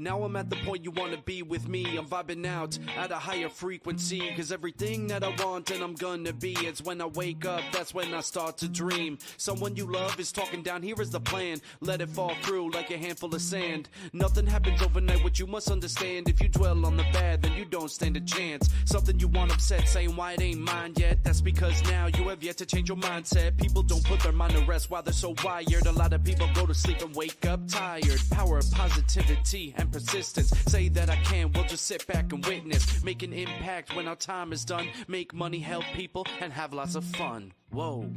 Now I'm at the point you wanna be with me. I'm vibing out at a higher frequency, cause everything that I want and I'm gonna be, it's when I wake up, that's when I start to dream. Someone you love is talking down, here is the plan. Let it fall through like a handful of sand. Nothing happens overnight, what you must understand. If you dwell on the bad, then you don't stand a chance. Something you want upset, saying why it ain't mine yet. That's because now you have yet to change your mindset. People don't put their mind to rest while they're so wired. A lot of people go to sleep and wake up tired. Power of positivity and persistence. Say that I can, we'll just sit back and witness. Make an impact when our time is done. Make money, help people, and have lots of fun. Whoa.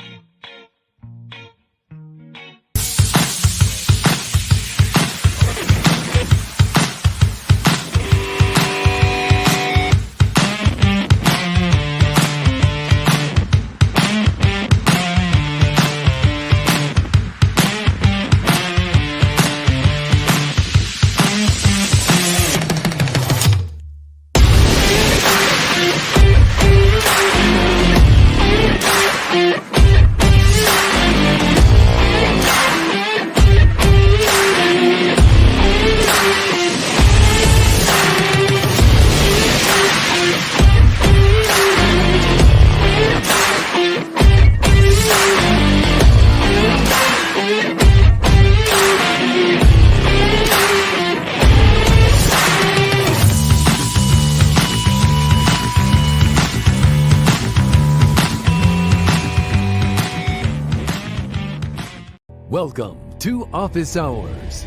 Welcome to Office Hours,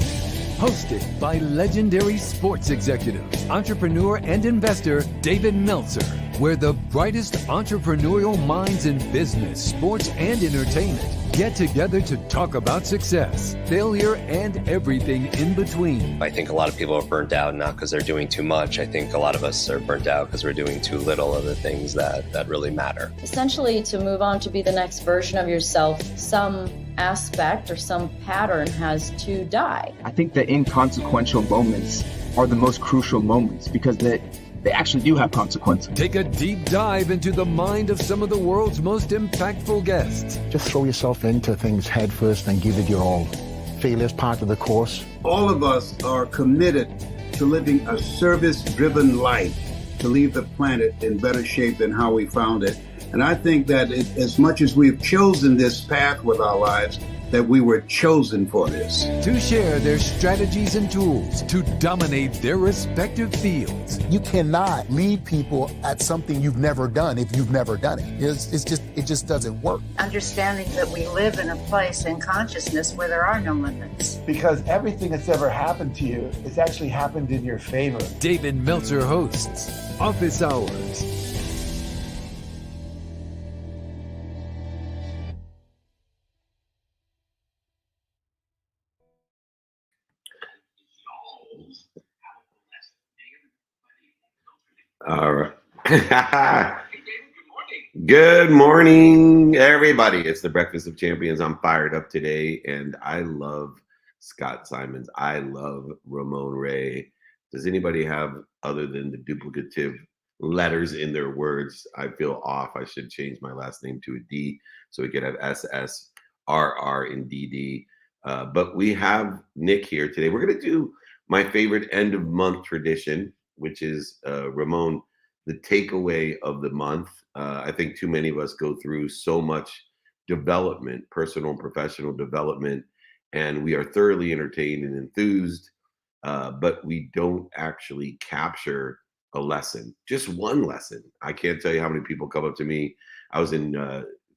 hosted by legendary sports executives, entrepreneur and investor David Meltzer, where the brightest entrepreneurial minds in business, sports, and entertainment get together to talk about success, failure, and everything in between. I think a lot of people are burnt out not because they're doing too much. I think a lot of us are burnt out because we're doing too little of the things that really matter. Essentially, to move on to be the next version of yourself, some aspect or some pattern has to die. I think the inconsequential moments are the most crucial moments because they actually do have consequences. Take a deep dive into the mind of some of the world's most impactful guests. Just throw yourself into things head first and give it your all. Failure is part of the course. All of us are committed to living a service-driven life, to leave the planet in better shape than how we found it. And I think that as much as we've chosen this path with our lives, that we were chosen for this. To share their strategies and tools to dominate their respective fields. You cannot lead people at something you've never done if you've never done it. It just doesn't work. Understanding that we live in a place in consciousness where there are no limits. Because everything that's ever happened to you has actually happened in your favor. David Meltzer hosts Office Hours. All right. Good morning, everybody. It's the Breakfast of Champions. I'm fired up today, and I love Scott Simons. I love Ramon Ray. Does anybody have, other than the duplicative letters in their words? I feel off. I should change my last name to a D so we could have SS, RR, and DD. But we have Nick here today. We're going to do my favorite end of month tradition, which is Ramon, the takeaway of the month. I think too many of us go through so much development, personal and professional development, and we are thoroughly entertained and enthused, but we don't actually capture a lesson, just one lesson. I can't tell you how many people come up to me. I was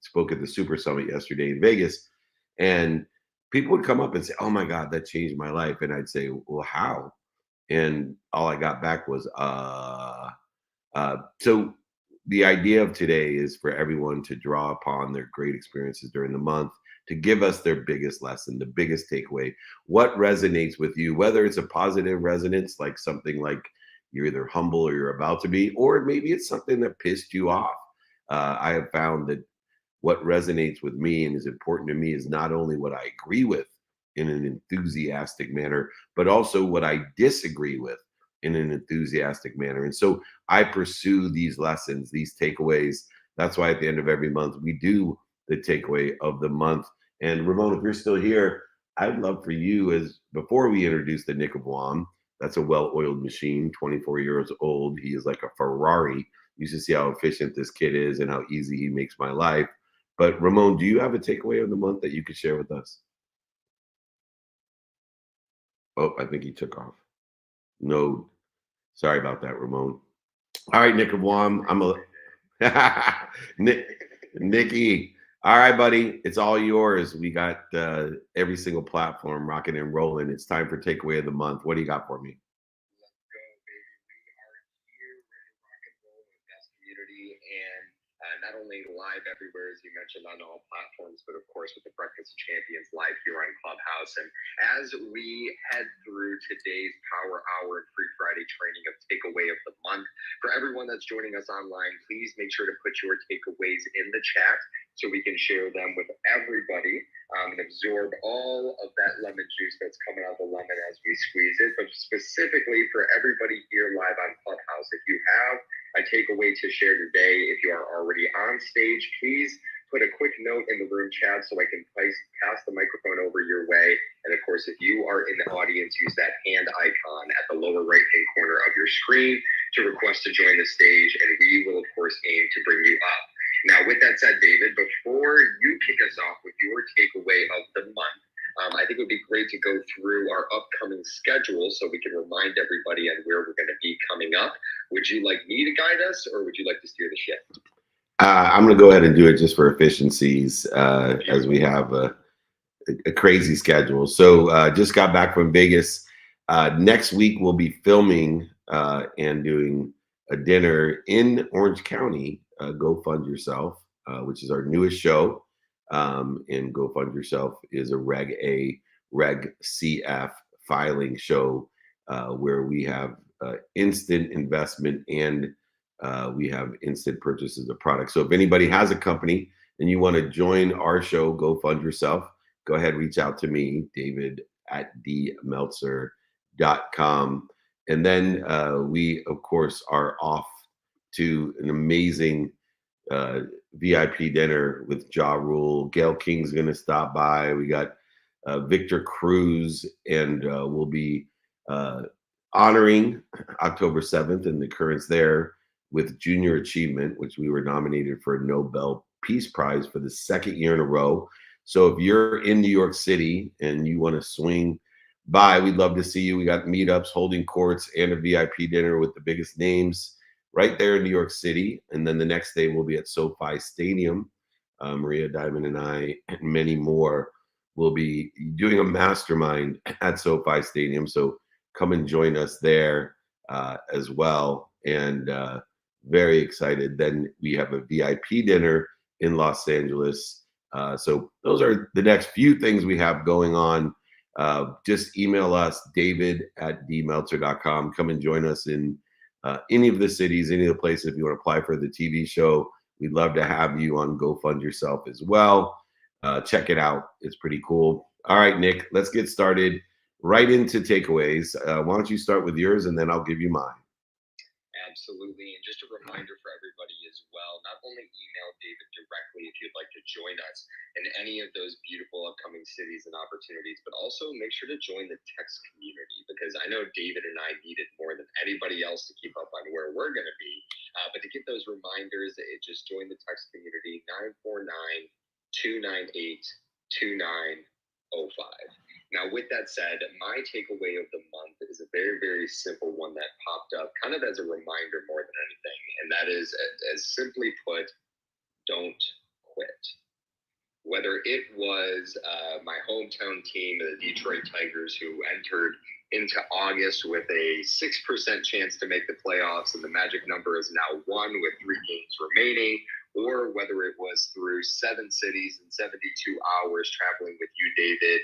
spoke at the Super Summit yesterday in Vegas, and people would come up and say, "Oh my God, that changed my life." And I'd say, "Well, how?" And all I got back was, so the idea of today is for everyone to draw upon their great experiences during the month to give us their biggest lesson, the biggest takeaway. What resonates with you, whether it's a positive resonance, like something like you're either humble or you're about to be, or maybe it's something that pissed you off. I have found that what resonates with me and is important to me is not only what I agree with in an enthusiastic manner, but also what I disagree with in an enthusiastic manner. And so I pursue these lessons, these takeaways. That's why at the end of every month, we do the takeaway of the month. And Ramon, if you're still here, I'd love for you, as before we introduce the Nick of Wam, That's a well-oiled machine, 24 years old. He is like a Ferrari. You should see how efficient this kid is and how easy he makes my life. But Ramon, do you have a takeaway of the month that you could share with us? Oh, I think he took off. No, sorry about that, Ramon. All right, Nick of Wam. Nikki. All right, buddy. It's all yours. We got every single platform rocking and rolling. It's time for takeaway of the month. What do you got for me? Let's go, baby. We are here, ready to rock and roll with Best Community, and not only live everywhere, as you mentioned, on all platforms, but of course with the Breakfast of Champions live here on Clubhouse. And as we head through today's Power Hour and Free Friday training of Takeaway of the Month, for everyone that's joining us online, please make sure to put your takeaways in the chat so we can share them with everybody and absorb all of that lemon juice that's coming out of the lemon as we squeeze it. But specifically for everybody here live on Clubhouse, if you have a takeaway to share today, if you are already on stage, please put a quick note in the room chat so I can pass the microphone over your way. And of course, if you are in the audience, use that hand icon at the lower right-hand corner of your screen to request to join the stage, and we will, of course, aim to bring you up. Now, with that said, David, before you kick us off with your takeaway of the month, I think it would be great to go through our upcoming schedule so we can remind everybody on where we're going to be coming up. Would you like me to guide us, or would you like to steer the ship? I'm going to go ahead and do it just for efficiencies, as we have a crazy schedule. So just got back from Vegas. Next week, we'll be filming and doing a dinner in Orange County, Go Fund Yourself, which is our newest show. And Go Fund Yourself is a Reg A, Reg CF filing show where we have instant investment and we have instant purchases of products. So if anybody has a company and you want to join our show, Go Fund Yourself, go ahead, reach out to me, david@dmeltzer.com. And then we, of course, are off to an amazing VIP dinner with Ja Rule. Gail King's going to stop by. We got Victor Cruz, and we'll be honoring October 7th and the currents there with Junior Achievement, which we were nominated for a Nobel Peace Prize for the second year in a row. So if you're in New York City and you want to swing by, we'd love to see you. We got meetups, holding courts, and a VIP dinner with the biggest names right there in New York City. And then the next day we'll be at SoFi Stadium. Maria Diamond and I and many more will be doing a mastermind at SoFi Stadium. So come and join us there as well. And very excited. Then we have a VIP dinner in Los Angeles. So those are the next few things we have going on. Just email us, david@dmeltzer.com. Come and join us in any of the cities, any of the places. If you want to apply for the TV show, we'd love to have you on Go Fund Yourself as well. Check it out. It's pretty cool. All right, Nick, let's get started right into takeaways. Why don't you start with yours, and then I'll give you mine. Absolutely. And just a reminder for everybody as well, not only email David directly if you'd like to join us in any of those beautiful upcoming cities and opportunities, but also make sure to join the text community, because I know David and I need it more than anybody else to keep up on where we're going to be. But to get those reminders, just join the text community, 949-298-2905. Now, with that said, my takeaway of the month is a very, very simple one that popped up kind of as a reminder more than anything. And that is, as simply put, don't quit. Whether it was my hometown team, the Detroit Tigers, who entered into August with a 6% chance to make the playoffs, and the magic number is now 1 with 3 games remaining, or whether it was through 7 cities in 72 hours traveling with you, David,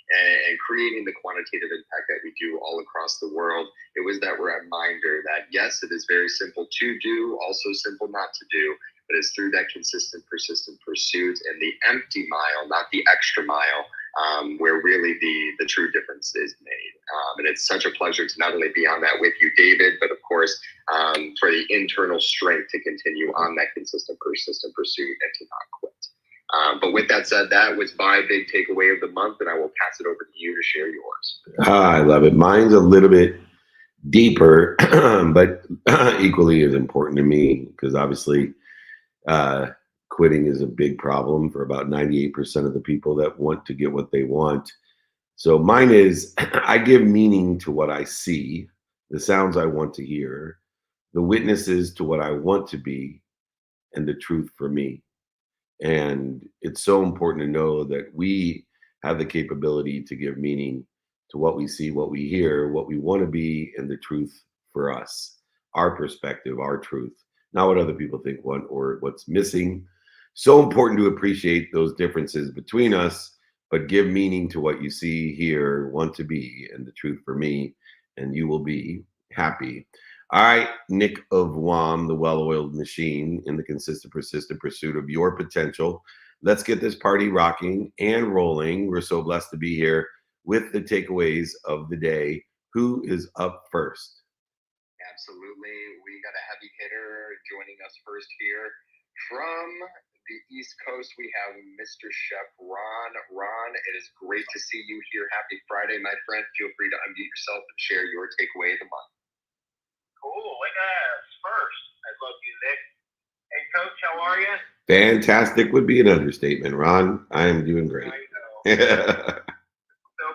and creating the quantitative impact that we do all across the world. It was that reminder that, yes, it is very simple to do, also simple not to do, but it's through that consistent, persistent pursuit and the empty mile, not the extra mile, where really the true difference is made. And it's such a pleasure to not only be on that with you, David, but of course, for the internal strength to continue on that consistent, persistent pursuit and to not quit. But with that said, that was my big takeaway of the month, and I will pass it over to you to share yours. I love it. Mine's a little bit deeper, but equally as important to me, because obviously quitting is a big problem for about 98% of the people that want to get what they want. So mine is I give meaning to what I see, the sounds I want to hear, the witnesses to what I want to be, and the truth for me. And it's so important to know that we have the capability to give meaning to what we see, what we hear, what we want to be, and the truth for us, our perspective, our truth, not what other people think want or what's missing. So important to appreciate those differences between us, but give meaning to what you see, hear, want to be, and the truth for me, and you will be happy. All right, Nick of WOM, the well-oiled machine in the consistent, persistent pursuit of your potential. Let's get this party rocking and rolling. We're so blessed to be here with the takeaways of the day. Who is up first? Absolutely. We got a heavy hitter joining us first here. From the East Coast, we have Mr. Chef Ron. Ron, it is great to see you here. Happy Friday, my friend. Feel free to unmute yourself and share your takeaway of the month. Cool. Look at us first. I love you, Nick. Hey, Coach, how are you? Fantastic would be an understatement, Ron. I am doing great. I know. So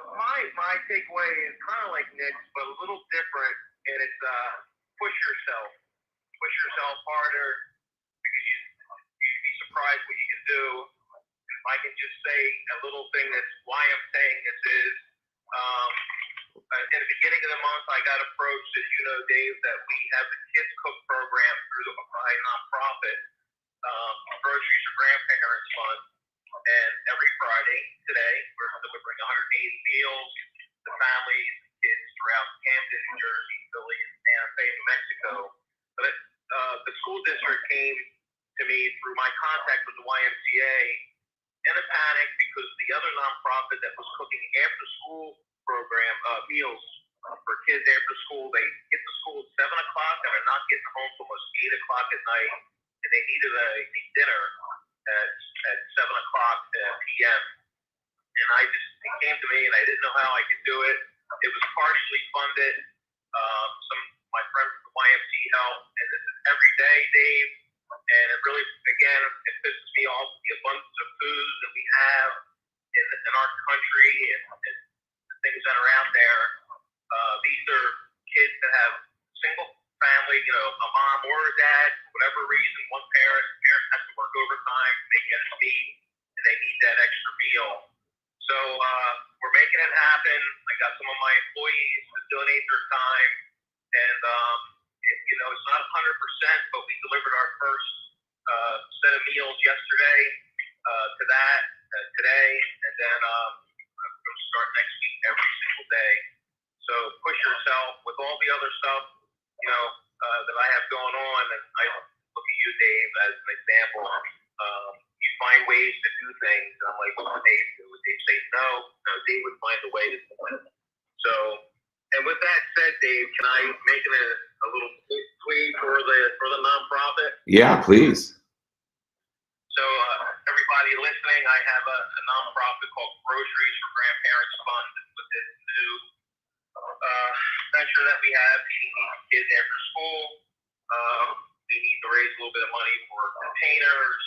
my takeaway is kind of like Nick's, but a little different, and it's push yourself. Push yourself harder, because you'd be surprised what you can do. If I can just say a little thing that's why I'm saying this is, in the beginning of the month, I got approached, as you know, Dave, that we have the Kids Cook program through my nonprofit, Groceries for Grandparents Fund. And every Friday today, we're delivering 180 meals to families and kids throughout Camden, New Jersey, Philly, and Santa Fe, New Mexico. But the school district came to me through my contact with the YMCA in a panic, because the other nonprofit that was cooking after school program meals for kids after school, they get to school at 7 o'clock and are not getting home till almost 8 o'clock at night, and they needed a dinner at 7 o'clock p.m. And it came to me, and I didn't know how I could do it. It was partially funded. My friend from the YMC helped, and this is every day, Dave. And it really, again, it pisses me off the abundance of food that we have in our country and things that are out there. These are kids that have single family, a mom or a dad, for whatever reason, one parent has to work overtime to make ends meet, and they need that extra meal. So we're making it happen. I got some of my employees to donate their time, and it's not 100%, but we delivered our first set of meals yesterday to that today, and then we're going to start next week every single day. So push yourself with all the other stuff, that I have going on, and I look at you, Dave, as an example. You find ways to do things, and I'm like, what would Dave do? Would Dave say no? No, Dave would find a way to do it. So, and with that said, Dave, can I make a little plea for the nonprofit? Yeah, please. So everybody listening, I have a nonprofit called Groceries for Grandparents Fund with this new venture that we have, feeding these kids after school. We need to raise a little bit of money for containers,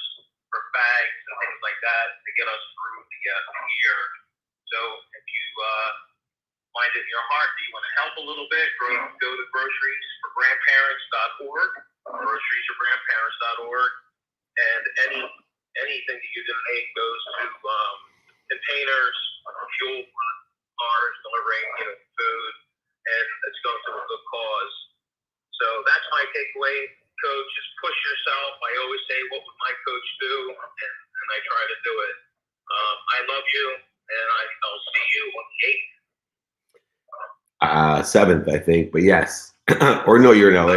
for bags, and things like that to get us through the year. So if you find it in your heart that you want to help a little bit, go to groceriesforgrandparents.org, groceriesforgrandparents.org, and anything that you donate goes to containers, fuel for cars, delivering food, and it's going to a good cause. So that's my takeaway, Coach, is push yourself. I always say, what would my coach do? And I try to do it. I love you, and I'll see you on the 8th. 7th, I think, but yes. Or no, you're in LA.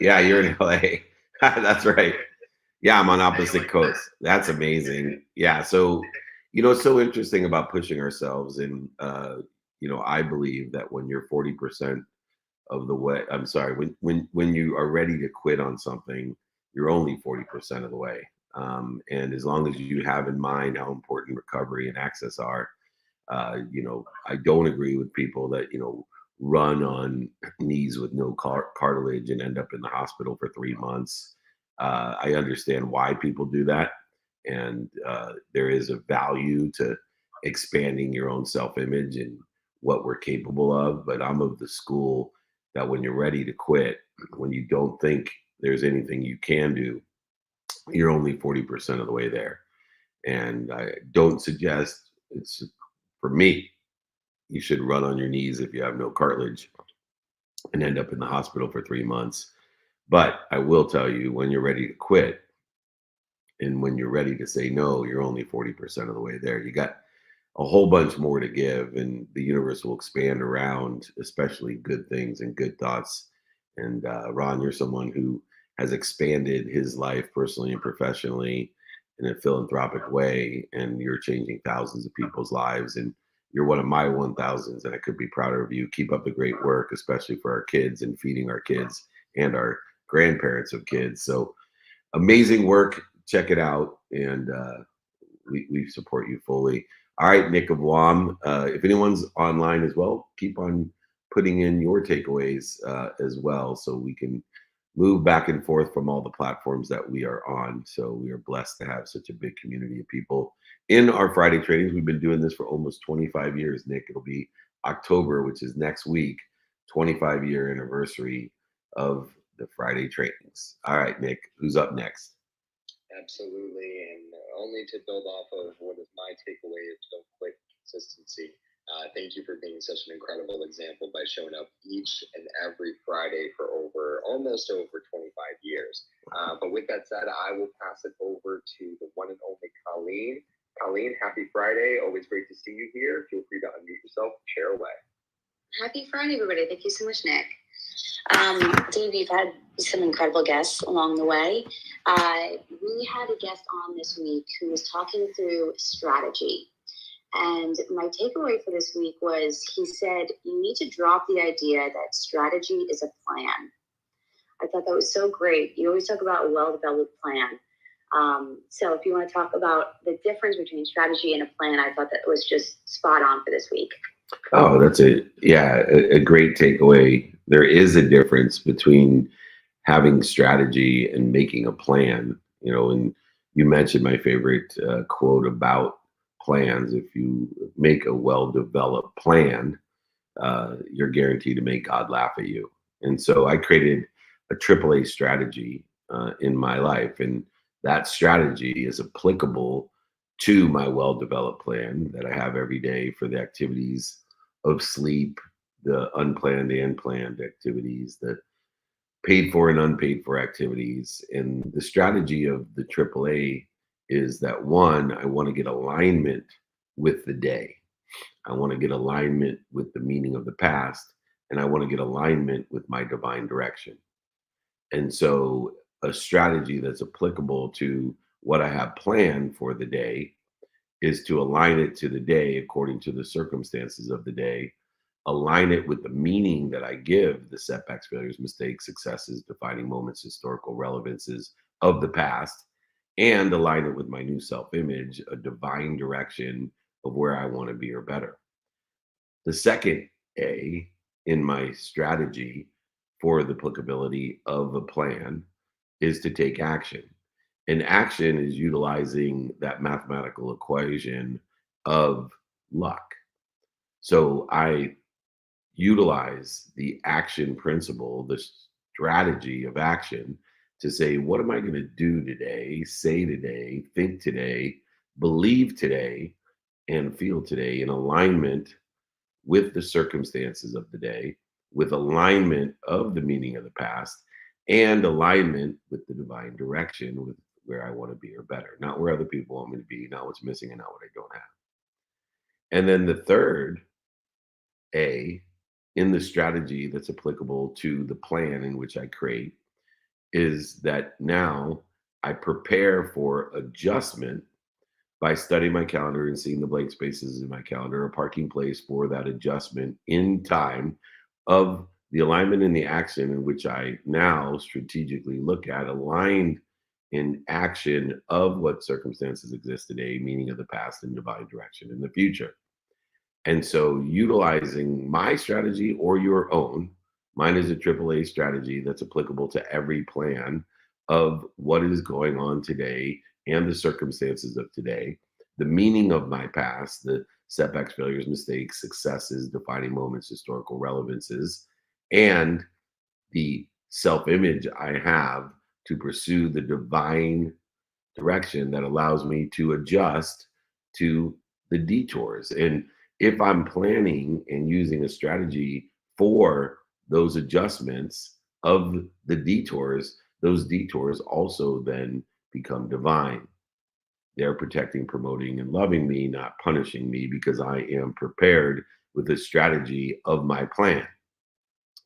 You're in LA. That's right. Yeah, I'm on opposite coasts. That's amazing. Yeah, so it's so interesting about pushing ourselves, and I believe that when you're 40% of the way, I'm sorry, when you are ready to quit on something, you're only 40% of the way. And as long as you have in mind how important recovery and access are, I don't agree with people that run on knees with no cartilage and end up in the hospital for 3 months. I understand why people do that. And there is a value to expanding your own self-image and what we're capable of. But I'm of the school that when you're ready to quit, when you don't think there's anything you can do, you're only 40% of the way there. And I don't suggest, it's for me, you should run on your knees if you have no cartilage and end up in the hospital for 3 months. But I will tell you, when you're ready to quit and when you're ready to say no, you're only 40% of the way there. You got a whole bunch more to give, and the universe will expand around, especially good things and good thoughts. And Ron, you're someone who has expanded his life personally and professionally in a philanthropic way, and you're changing thousands of people's lives. And you're one of my 1000s, and I could be prouder of you. Keep up the great work, especially for our kids and feeding our kids and our grandparents of kids. So amazing work. Check it out. And we support you fully. All right, Nick of WOM. If anyone's online as well, keep on putting in your takeaways as well, so we can move back and forth from all the platforms that we are on. So we are blessed to have such a big community of people in our Friday trainings. We've been doing this for almost 25 years, Nick. It'll be October, which is next week, 25-year anniversary of the Friday trainings. All right, Nick, who's up next? Absolutely, and only to build off of what is my takeaway of don't quit consistency. Thank you for being such an incredible example by showing up each and every Friday for almost over 25 years. But with that said, I will pass it over to the one and only Colleen. Colleen, happy Friday. Always great to see you here. Feel free to unmute yourself and share away. Happy Friday, everybody. Thank you so much, Nick. Dave, you've had some incredible guests along the way. We had a guest on this week who was talking through strategy. And my takeaway for this week was he said, you need to drop the idea that strategy is a plan. I thought that was so great. You always talk about a well-developed plan. So if you want to talk about the difference between strategy and a plan, I thought that was just spot on for this week. Oh, that's a great takeaway. There is a difference between having strategy and making a plan, and you mentioned my favorite quote about plans. If you make a well-developed plan, you're guaranteed to make God laugh at you. And so I created a AAA strategy in my life, and that strategy is applicable to my well-developed plan that I have every day for the activities of sleep, the unplanned and planned activities, the paid for and unpaid for activities. And the strategy of the AAA is that, one, I want to get alignment with the day. I want to get alignment with the meaning of the past, and I want to get alignment with my divine direction. And so a strategy that's applicable to what I have planned for the day is to align it to the day according to the circumstances of the day, align it with the meaning that I give the setbacks, failures, mistakes, successes, defining moments, historical relevances of the past, and align it with my new self-image, a divine direction of where I want to be or better. The second A in my strategy for the applicability of a plan is to take action. And action is utilizing that mathematical equation of luck. So I utilize the action principle, the strategy of action, to say, what am I going to do today, say today, think today, believe today, and feel today in alignment with the circumstances of the day, with alignment of the meaning of the past, and alignment with the divine direction, with where I want to be or better, not where other people want me to be, not what's missing and not what I don't have. And then the third A in the strategy that's applicable to the plan in which I create is that now I prepare for adjustment by studying my calendar and seeing the blank spaces in my calendar, a parking place for that adjustment in time of the alignment and the action in which I now strategically look at, aligned in action of what circumstances exist today, meaning of the past, and divine direction in the future. And so utilizing my strategy or your own, mine is a AAA strategy that's applicable to every plan of what is going on today and the circumstances of today, the meaning of my past, the setbacks, failures, mistakes, successes, defining moments, historical relevances, and the self-image I have to pursue the divine direction that allows me to adjust to the detours. And if I'm planning and using a strategy for those adjustments of the detours, those detours also then become divine. They're protecting, promoting, and loving me, not punishing me, because I am prepared with the strategy of my plan,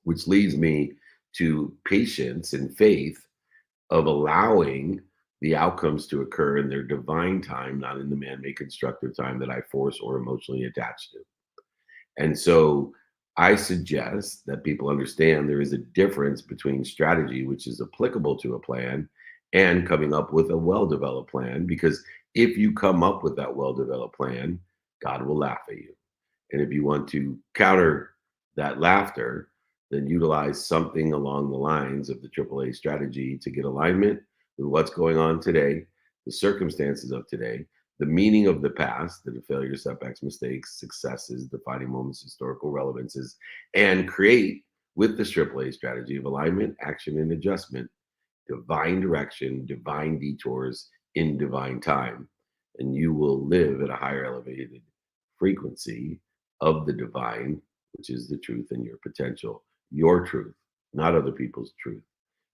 which leads me to patience and faith of allowing the outcomes to occur in their divine time, not in the man-made constructive time that I force or emotionally attach to. And so I suggest that people understand there is a difference between strategy, which is applicable to a plan, and coming up with a well-developed plan, because if you come up with that well-developed plan, God will laugh at you. And if you want to counter that laughter, then utilize something along the lines of the AAA strategy to get alignment with what's going on today, the circumstances of today, the meaning of the past, the failures, setbacks, mistakes, successes, defining moments, historical relevances, and create with the AAA strategy of alignment, action, and adjustment, divine direction, divine detours in divine time. And you will live at a higher elevated frequency of the divine, which is the truth and your potential, your truth, not other people's truth.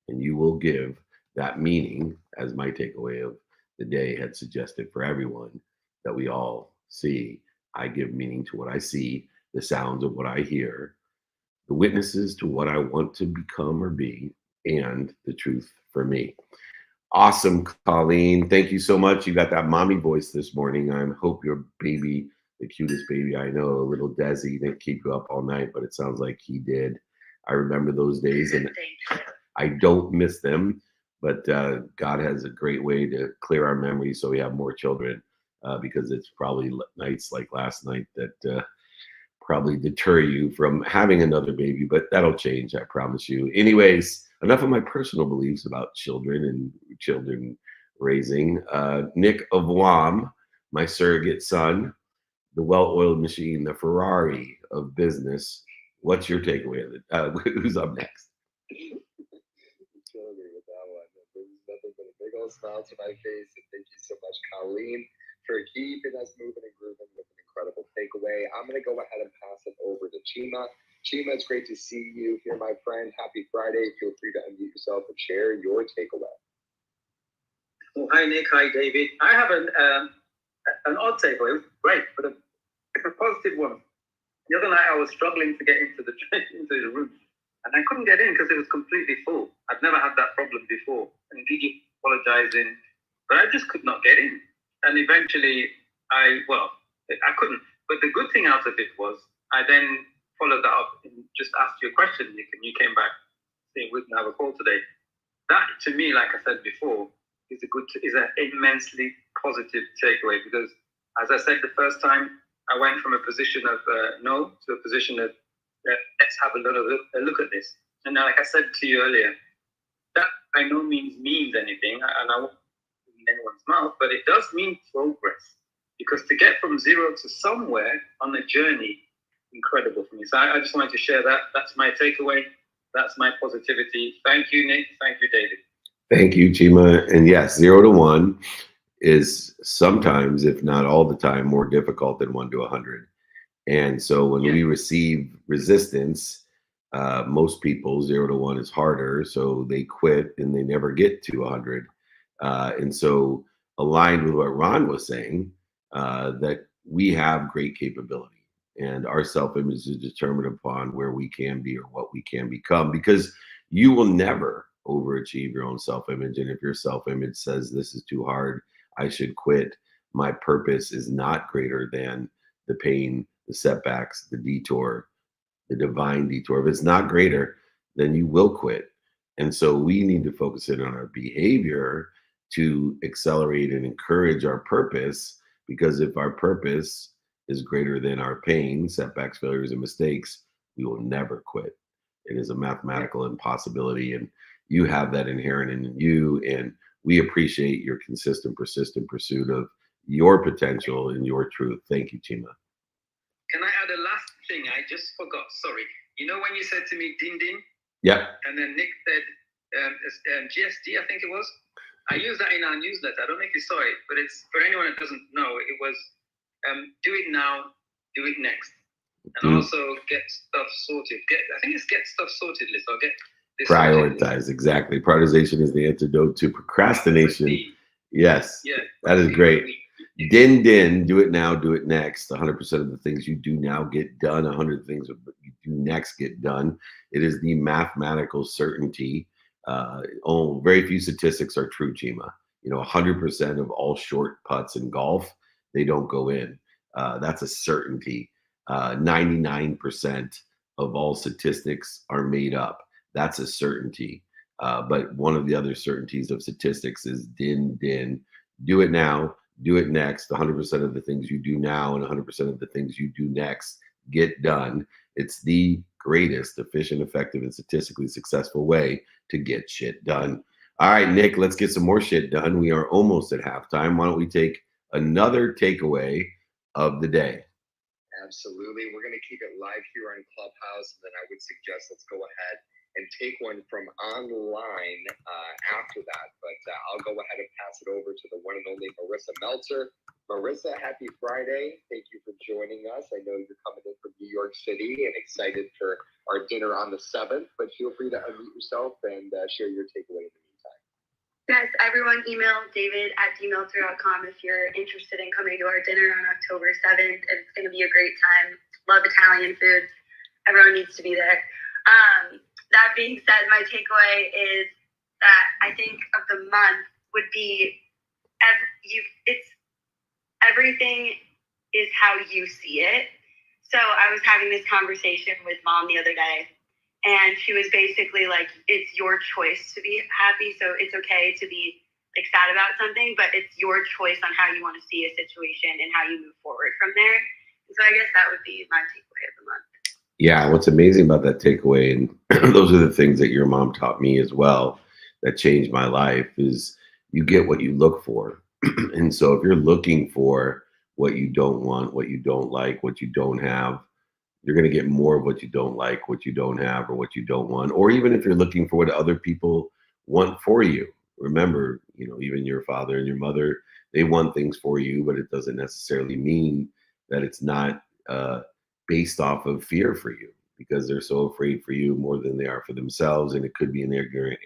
And you will give that meaning, as my takeaway of the day had suggested for everyone, that we all see. I give meaning to what I see, the sounds of what I hear, the witnesses to what I want to become or be, and the truth for me. Awesome, Colleen. Thank you so much. You got that mommy voice this morning. I hope your baby, the cutest baby I know, little Desi, didn't keep you up all night, but it sounds like he did. I remember those days, and I don't miss them, but God has a great way to clear our memories so we have more children, because it's probably nights like last night that probably deter you from having another baby, but that'll change, I promise you. Anyways, enough of my personal beliefs about children and children raising. Nick of Guam, my surrogate son, the well-oiled machine, the Ferrari of business. What's your takeaway of it? Who's up next? Killing me with that one. There's nothing but a big old smile to my face. And thank you so much, Colleen, for keeping us moving and grooving with an incredible takeaway. I'm going to go ahead and pass it over to Chima. Chima, it's great to see you here, my friend. Happy Friday. Feel free to unmute yourself and share your takeaway. Well, hi, Nick. Hi, David. I have an odd takeaway. Great, but a positive one. The other night, I was struggling to get into the room, and I couldn't get in because it was completely full. I'd never had that problem before. And Gigi apologizing, but I just could not get in. And eventually, I couldn't. But the good thing out of it was, I then followed that up and just asked you a question, Nick, and you came back saying we can have a call today. That, to me, like I said before, is an immensely positive takeaway, because, as I said the first time, I went from a position of no to a position of let's have a look at this. And like I said to you earlier, that by no means means anything, and I won't put it in anyone's mouth, but it does mean progress, because to get from zero to somewhere on a journey, incredible for me. So I just wanted to share that. That's my takeaway. That's my positivity. Thank you, Nick. Thank you, David. Thank you, Chima. And yes, 0 to 1 is sometimes, if not all the time, more difficult than 1 to 100. And so when we receive resistance, most people 0 to 1 is harder, so they quit and they never get to 100. And so, aligned with what Ron was saying, that we have great capability, and our self-image is determined upon where we can be or what we can become, because you will never overachieve your own self-image. And if your self-image says this is too hard, I should quit, my purpose is not greater than the pain, the setbacks, the detour, the divine detour. If it's not greater, then you will quit. And so we need to focus in on our behavior to accelerate and encourage our purpose, because if our purpose is greater than our pain, setbacks, failures, and mistakes, we will never quit. It is a mathematical impossibility, and you have that inherent in you. And we appreciate your consistent, persistent pursuit of your potential and your truth. Thank you, Chima. Can I add a last thing? I just forgot. Sorry. You know when you said to me, "Din din," Yep. and then Nick said, "GSD," I think it was. I use that in our newsletter. I don't know if you saw it, but it's for anyone that doesn't know. It was do it now, do it next, and also get stuff sorted. I think it's get stuff sorted list. Or get this Prioritize. Exactly. Prioritization is the antidote to procrastination. Yes. Yeah. That is great. Din din, do it now, do it next. 100% of the things you do now get done. 100 things you do next get done. It is the mathematical certainty. Very few statistics are true, Chima. 100% of all short putts in golf, they don't go in. That's a certainty. 99% of all statistics are made up. That's a certainty. But one of the other certainties of statistics is din din, do it now, do it next. 100% of the things you do now and 100% of the things you do next get done. It's the greatest, efficient, effective, and statistically successful way to get shit done. All right, Nick, let's get some more shit done. We are almost at halftime. Why don't we take another takeaway of the day? Absolutely. We're going to keep it live here on Clubhouse. And then I would suggest let's go ahead and take one from online after that. But I'll go ahead and pass it over to the one and only Marissa Meltzer. Marissa, happy Friday. Thank you for joining us. I know you're coming in from New York City and excited for our dinner on the 7th, but feel free to unmute yourself and share your takeaway in the meantime. Yes, everyone email david@dmeltzer.com if you're interested in coming to our dinner on October 7th. It's going to be a great time. Love Italian food. Everyone needs to be there. That being said, my takeaway is that I think of the month would be everything is how you see it. So I was having this conversation with Mom the other day, and she was basically like, it's your choice to be happy. So it's okay to be like sad about something, but it's your choice on how you want to see a situation and how you move forward from there. And so I guess that would be my takeaway of the month. Yeah, what's amazing about that takeaway, and those are the things that your mom taught me as well that changed my life, is you get what you look for. And so if you're looking for what you don't want, what you don't like, what you don't have, you're going to get more of what you don't like, what you don't have, or what you don't want. Or even if you're looking for what other people want for you. Remember, even your father and your mother, they want things for you, but it doesn't necessarily mean that it's not based off of fear for you, because they're so afraid for you more than they are for themselves. And it could be an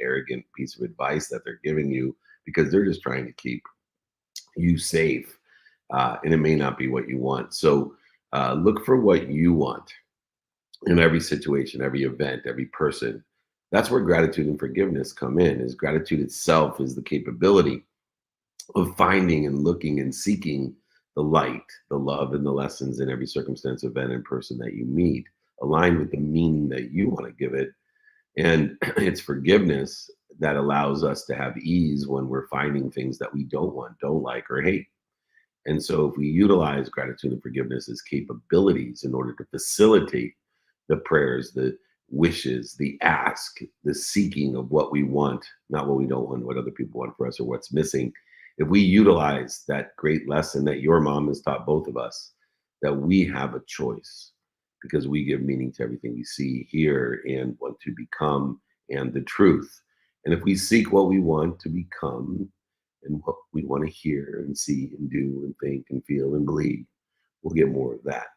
arrogant piece of advice that they're giving you because they're just trying to keep you safe. And it may not be what you want. So look for what you want in every situation, every event, every person. That's where gratitude and forgiveness come in. Is gratitude itself is the capability of finding and looking and seeking the light, the love, and the lessons in every circumstance, event, and person that you meet, aligned with the meaning that you want to give it. And it's forgiveness that allows us to have ease when we're finding things that we don't want, don't like, or hate. And so if we utilize gratitude and forgiveness as capabilities in order to facilitate the prayers, the wishes, the ask, the seeking of what we want, not what we don't want, what other people want for us, or what's missing. If we utilize that great lesson that your mom has taught both of us, that we have a choice, because we give meaning to everything we see, hear, and want to become, and the truth. And if we seek what we want to become and what we want to hear and see and do and think and feel and believe, we'll get more of that.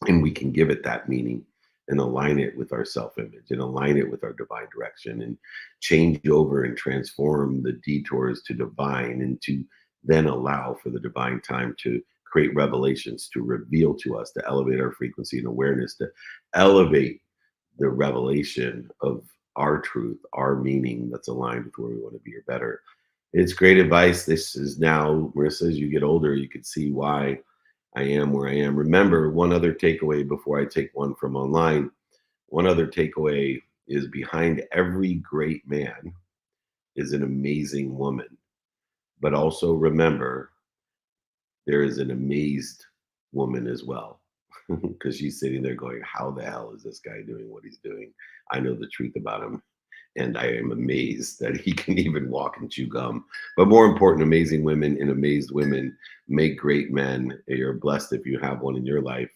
And we can give it that meaning and align it with our self-image and align it with our divine direction and change over and transform the detours to divine, and to then allow for the divine time to create revelations, to reveal to us, to elevate our frequency and awareness, to elevate the revelation of our truth, our meaning that's aligned with where we want to be or better. It's great advice. This is now, Marissa, as you get older, you can see why I am where I am. Remember, one other takeaway before I take one from online. One other takeaway is behind every great man is an amazing woman. But also remember, there is an amazed woman as well, because she's sitting there going, how the hell is this guy doing what he's doing? I know the truth about him, and I am amazed that he can even walk and chew gum. But more important, amazing women and amazed women make great men. You're blessed if you have one in your life.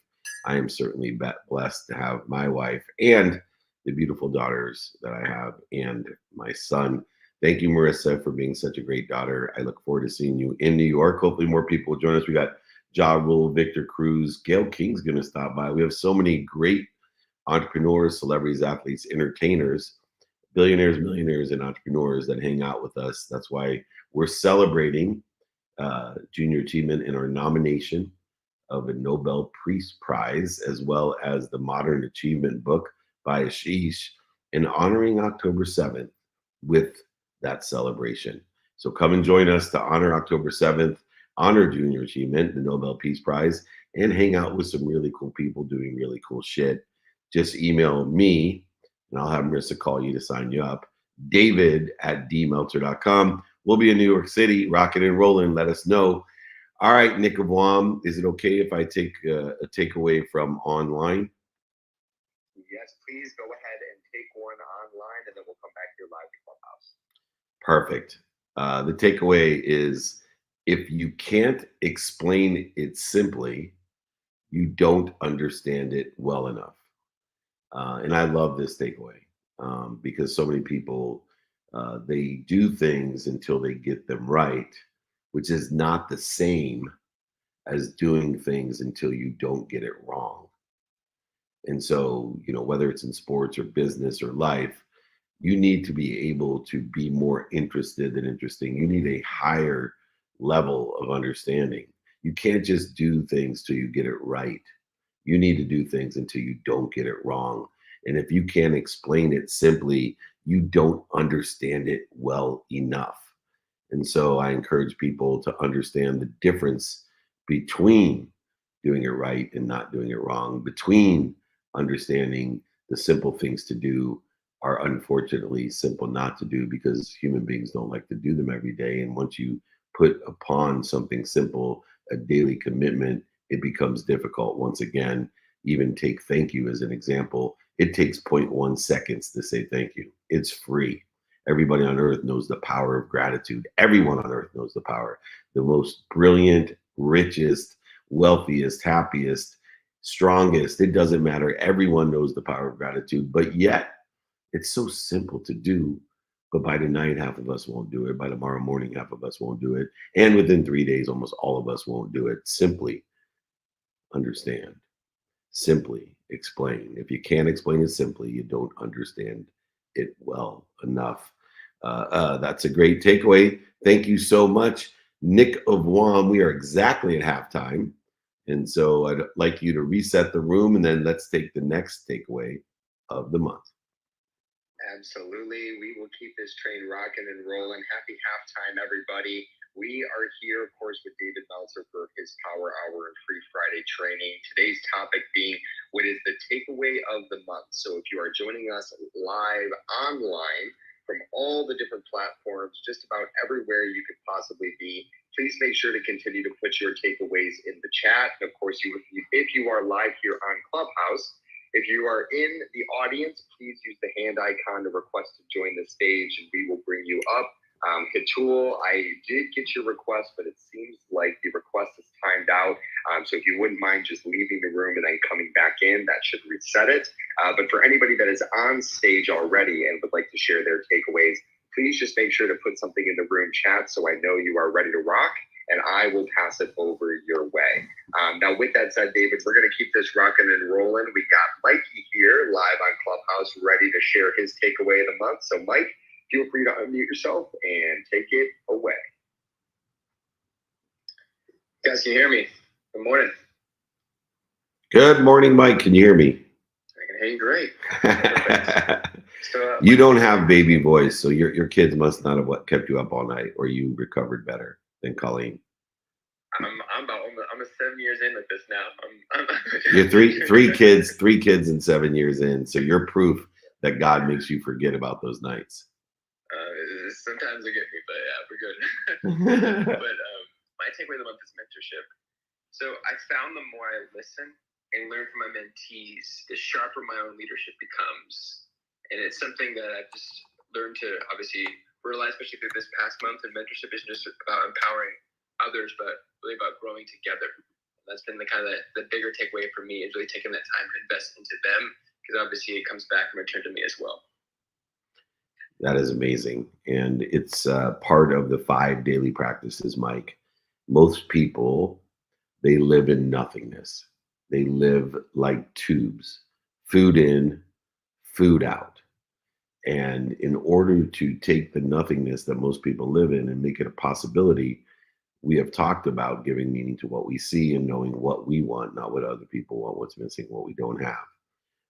I am certainly blessed to have my wife and the beautiful daughters that I have and my son. Thank you, Marissa, for being such a great daughter. I look forward to seeing you in New York. Hopefully more people will join us. We got Ja Rule, Victor Cruz, Gail King's going to stop by. We have so many great entrepreneurs, celebrities, athletes, entertainers, billionaires, millionaires, and entrepreneurs that hang out with us. That's why we're celebrating junior achievement in our nomination of a Nobel Peace Prize, as well as the Modern Achievement book by Ashish, and honoring October 7th with that celebration. So come and join us to honor October 7th, honor junior achievement, the Nobel Peace Prize, and hang out with some really cool people doing really cool shit. Just email me, and I'll have Marissa call you to sign you up. David@dmeltzer.com. We'll be in New York City, rocking and rolling. Let us know. All right, Nick of Wam, is it okay if I take a takeaway from online? Yes, please go ahead and take one online, and then we'll come back here live to Clubhouse. Perfect. The takeaway is, if you can't explain it simply, you don't understand it well enough. And I love this takeaway because so many people, they do things until they get them right, which is not the same as doing things until you don't get it wrong. And so, whether it's in sports or business or life, you need to be able to be more interested than interesting. You need a higher level of understanding. You can't just do things till you get it right. You need to do things until you don't get it wrong. And if you can't explain it simply, you don't understand it well enough. And so I encourage people to understand the difference between doing it right and not doing it wrong, between understanding the simple things to do are unfortunately simple not to do, because human beings don't like to do them every day. And once you put upon something simple, a daily commitment, it becomes difficult. Once again, even take thank you as an example. It takes 0.1 seconds to say thank you. It's free. Everybody on earth knows the power of gratitude. Everyone on earth knows the power. The most brilliant, richest, wealthiest, happiest, strongest, it doesn't matter. Everyone knows the power of gratitude, but yet it's so simple to do. But by tonight, half of us won't do it. By tomorrow morning, half of us won't do it. And within 3 days, almost all of us won't do it. Simply understand. Simply explain. If you can't explain it simply, you don't understand it well enough. That's a great takeaway. Thank you so much, Nick of Wam. We are exactly at halftime. And so I'd like you to reset the room, and then let's take the next takeaway of the month. Absolutely. We will keep this train rocking and rolling. Happy halftime, everybody. We are here, of course, with David Meltzer for his Power Hour and Free Friday training. Today's topic being, what is the takeaway of the month? So if you are joining us live online from all the different platforms, just about everywhere you could possibly be, please make sure to continue to put your takeaways in the chat. And of course, if you are live here on Clubhouse, if you are in the audience, please use the hand icon to request to join the stage, and we will bring you up. Katul, I did get your request, but it seems like the request is timed out. So if you wouldn't mind just leaving the room and then coming back in, that should reset it. But for anybody that is on stage already and would like to share their takeaways, please just make sure to put something in the room chat so I know you are ready to rock, and I will pass it over your way. Now, with that said, David, we're going to keep this rocking and rolling. We got Mikey here live on Clubhouse, ready to share his takeaway of the month. So, Mike, feel free to unmute yourself and take it away. Guys, can you hear me? Good morning. Good morning, Mike. Can you hear me? I can hear you great. You don't have baby voice, so your kids must not have kept you up all night, or you recovered better than Colleen. I'm 7 years in with this now. You're three kids and 7 years in, so you're proof that God makes you forget about those nights. Sometimes they get me, but yeah, we're good. But my takeaway of the month is mentorship. So I found the more I listen and learn from my mentees, the sharper my own leadership becomes. And it's something that I've just learned to obviously realize, especially through this past month. And mentorship isn't just about empowering others, but really about growing together. That's been the kind of the bigger takeaway for me, is really taking that time to invest into them, because obviously it comes back and return to me as well. That is amazing. And it's part of the 5 daily practices, Mike. Most people, they live in nothingness. They live like tubes, food in, food out. And in order to take the nothingness that most people live in and make it a possibility, we have talked about giving meaning to what we see and knowing what we want, not what other people want, what's missing, what we don't have.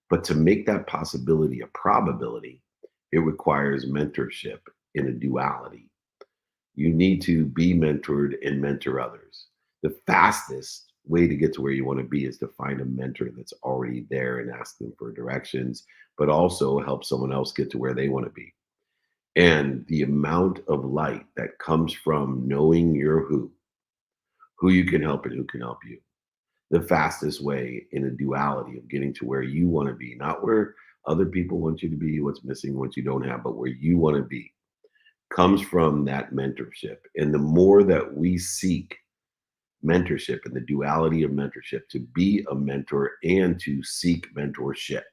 But to make that possibility a probability, it requires mentorship in a duality. You need to be mentored and mentor others. The fastest way to get to where you want to be is to find a mentor that's already there and ask them for directions, but also help someone else get to where they want to be. And the amount of light that comes from knowing your who you can help and who can help you. The fastest way in a duality of getting to where you want to be, not where other people want you to be, what's missing, what you don't have, but where you want to be, comes from that mentorship. And the more that we seek mentorship and the duality of mentorship, to be a mentor and to seek mentorship,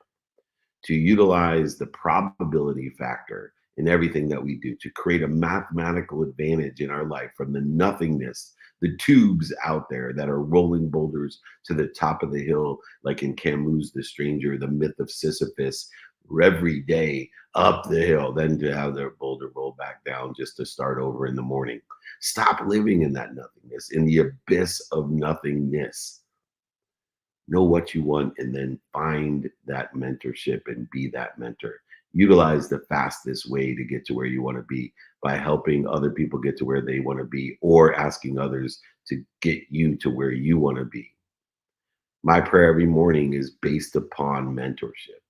to utilize the probability factor in everything that we do, to create a mathematical advantage in our life from the nothingness, the tubes out there that are rolling boulders to the top of the hill, like in Camus' The Stranger, the myth of Sisyphus, every day up the hill, then to have their boulder roll back down just to start over in the morning. Stop living in that nothingness, in the abyss of nothingness. Know what you want and then find that mentorship and be that mentor. Utilize the fastest way to get to where you want to be by helping other people get to where they want to be, or asking others to get you to where you want to be. My prayer every morning is based upon mentorship.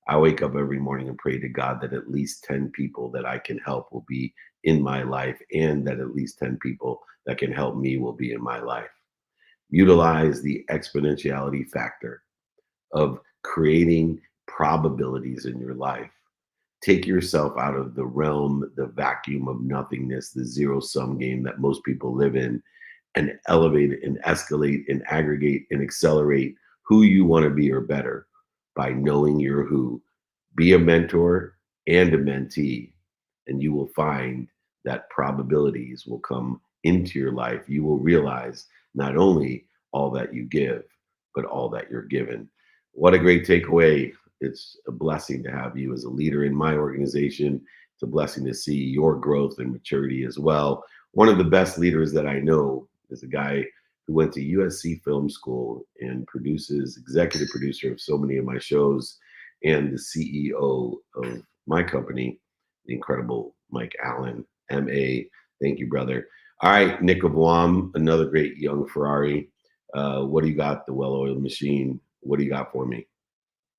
I wake up every morning and pray to God that at least 10 people that I can help will be in my life, and that at least 10 people that can help me will be in my life. Utilize the exponentiality factor of creating probabilities in your life. Take yourself out of the realm, the vacuum of nothingness, the zero-sum game that most people live in, and elevate and escalate and aggregate and accelerate who you want to be or better by knowing your who. Be a mentor and a mentee, and you will find that probabilities will come into your life. You will realize not only all that you give, but all that you're given. What a great takeaway. It's a blessing to have you as a leader in my organization. It's a blessing to see your growth and maturity as well. One of the best leaders that I know is a guy who went to USC Film School and executive producer of so many of my shows, and the CEO of my company, the incredible Mike Allen, MA. Thank you, brother. All right, Nick of Guam, another great young Ferrari. What do you got? The well-oiled machine. What do you got for me?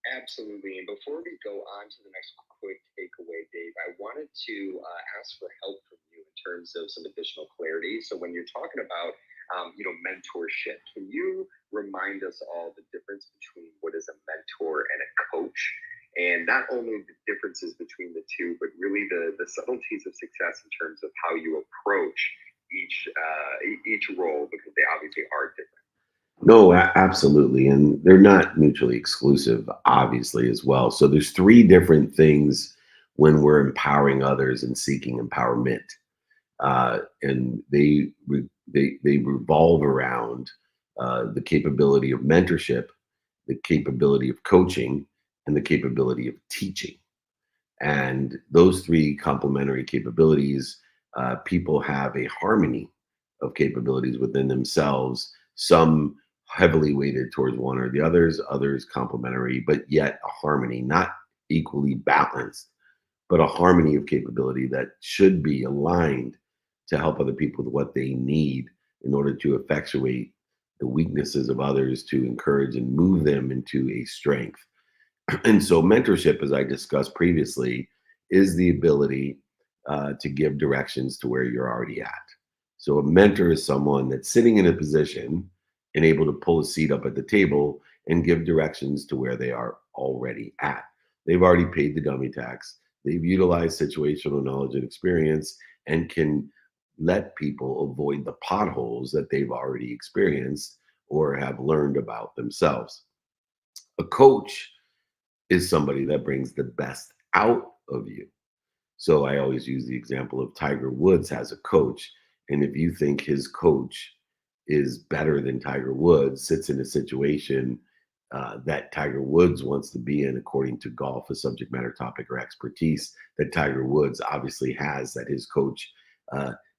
Absolutely. And before we go on to the next quick takeaway, Dave, I wanted to ask for help from you in terms of some additional clarity. So when you're talking about, mentorship, can you remind us all the difference between what is a mentor and a coach? And not only the differences between the two, but really the subtleties of success in terms of how you approach each role, because they obviously are different. No, absolutely. And they're not mutually exclusive, obviously, as well. So there's 3 different things when we're empowering others and seeking empowerment. And they revolve around the capability of mentorship, the capability of coaching, and the capability of teaching. And those 3 complementary capabilities, people have a harmony of capabilities within themselves, some heavily weighted towards one or the others complementary, but yet a harmony, not equally balanced, but a harmony of capability that should be aligned to help other people with what they need in order to effectuate the weaknesses of others, to encourage and move them into a strength. And so mentorship, as I discussed previously, is the ability to give directions to where you're already at. So a mentor is someone that's sitting in a position and able to pull a seat up at the table and give directions to where they are already at. They've already paid the dummy tax. They've utilized situational knowledge and experience and can let people avoid the potholes that they've already experienced or have learned about themselves. A coach is somebody that brings the best out of you. So I always use the example of Tiger Woods has a coach. And if you think his coach is better than Tiger Woods, sits in a situation that Tiger Woods wants to be in, according to golf, a subject matter topic or expertise that Tiger Woods obviously has, that his coach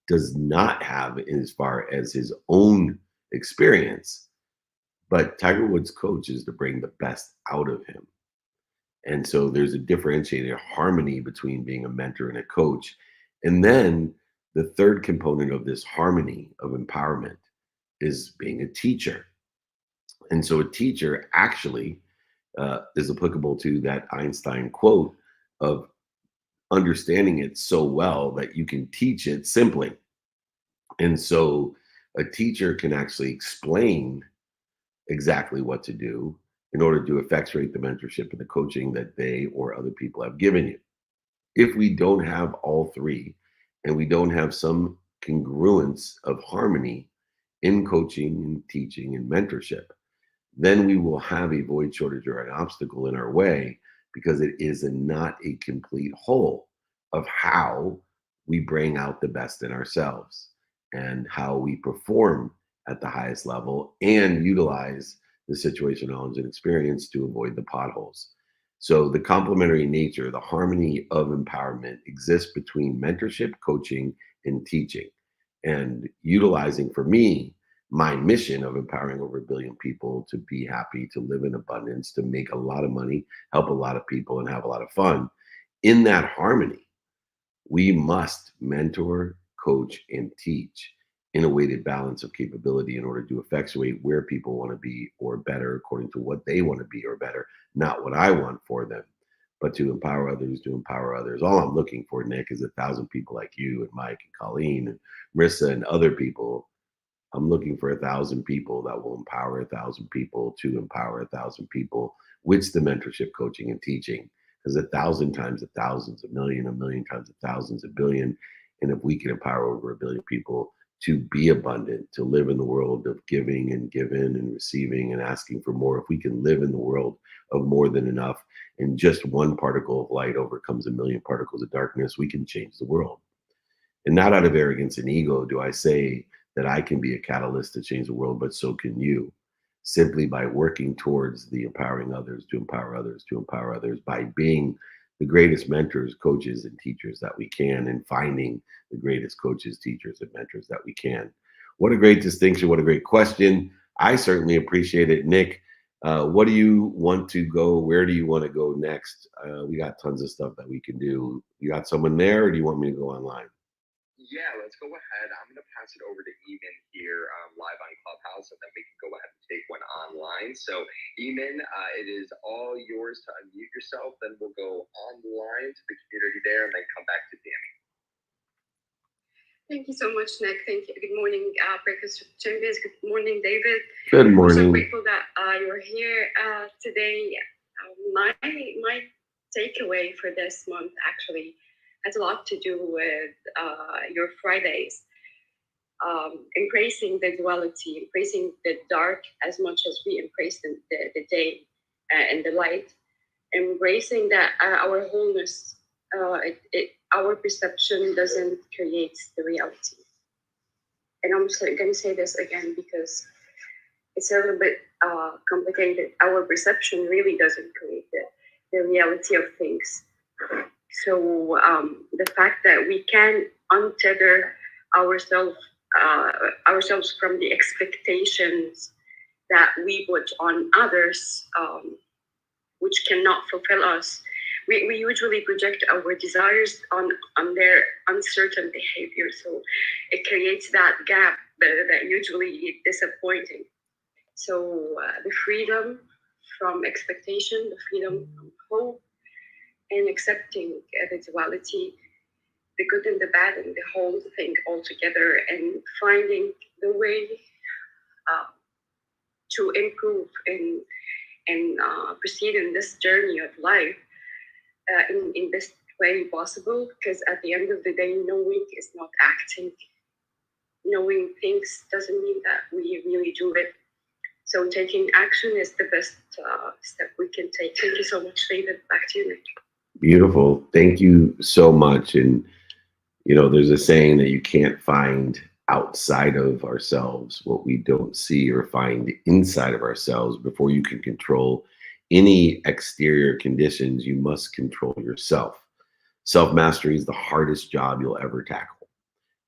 does not have as far as his own experience. But Tiger Woods' coach is to bring the best out of him. And so there's a differentiated harmony between being a mentor and a coach. And then the third component of this harmony of empowerment is being a teacher. And so a teacher actually is applicable to that Einstein quote of understanding it so well that you can teach it simply. And so a teacher can actually explain exactly what to do in order to effectuate the mentorship and the coaching that they or other people have given you. If we don't have all three, and we don't have some congruence of harmony in coaching and teaching and mentorship, then we will have a void, shortage, or an obstacle in our way, because it is not a complete whole of how we bring out the best in ourselves and how we perform at the highest level and utilize the situational knowledge and experience to avoid the potholes. So the complementary nature, the harmony of empowerment exists between mentorship, coaching, and teaching. And utilizing, for me, my mission of empowering over 1 billion people to be happy, to live in abundance, to make a lot of money, help a lot of people, and have a lot of fun. In that harmony, we must mentor, coach, and teach in a weighted balance of capability in order to effectuate where people want to be or better according to what they want to be or better, not what I want for them, but to empower others, to empower others. All I'm looking for, Nick, is 1,000 people like you and Mike and Colleen and Marissa and other people. I'm looking for 1,000 people that will empower 1,000 people to empower 1,000 people with the mentorship, coaching, and teaching. Because 1,000 times 1,000 is a million times 1,000 is a billion. And if we can empower over 1 billion people to be abundant, to live in the world of giving and given and receiving and asking for more, if we can live in the world of more than enough, and just one particle of light overcomes 1 million particles of darkness, we can change the world. And not out of arrogance and ego do I say that I can be a catalyst to change the world, but so can you. Simply by working towards the empowering others, to empower others, to empower others, by being the greatest mentors, coaches, and teachers that we can, and finding the greatest coaches, teachers, and mentors that we can. What a great distinction. What a great question. I certainly appreciate it. Nick, what do you want to go? Where do you want to go next? We got tons of stuff that we can do. You got someone there, or do you want me to go online? Yeah, let's go ahead. I'm going to pass it over to Eamon here live on Clubhouse, and then we can go ahead and take one online. So, Eamon, it is all yours to unmute yourself. Then we'll go online to the community there and then come back to Danny. Thank you so much, Nick. Thank you. Good morning, Breakfast with Champions. Good morning, David. Good morning. I'm so grateful that you're here today. My takeaway for this month actually has a lot to do with your Fridays. Embracing the duality, embracing the dark as much as we embrace the day and the light. Embracing that our wholeness, our perception doesn't create the reality. And I'm just going to say this again because it's a little bit complicated. Our perception really doesn't create the reality of things. So the fact that we can untether ourselves from the expectations that we put on others, which cannot fulfill us, we usually project our desires on their uncertain behavior. So it creates that gap that usually is disappointing. So the freedom from expectation, the freedom from hope, and accepting the duality, the good and the bad, and the whole thing all together, and finding the way to improve and proceed in this journey of life in best way possible. Because at the end of the day, knowing is not acting. Knowing things doesn't mean that we really do it. So taking action is the best step we can take. Thank you so much, David. Back to you, Nick. Beautiful. Thank you so much. And, you know, there's a saying that you can't find outside of ourselves what we don't see or find inside of ourselves. Before you can control any exterior conditions, you must control yourself. Self-mastery is the hardest job you'll ever tackle.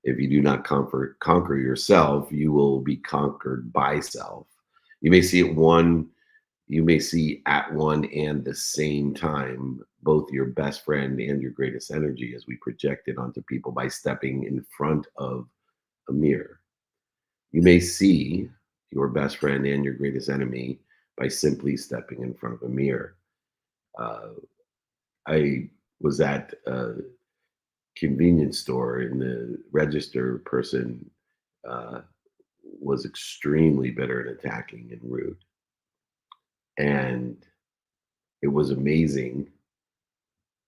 If you do not conquer yourself, you will be conquered by self. You may see at one and the same time both your best friend and your greatest energy as we project it onto people by stepping in front of a mirror. You may see your best friend and your greatest enemy by simply stepping in front of a mirror. I was at a convenience store and the register person was extremely bitter and attacking and rude. And it was amazing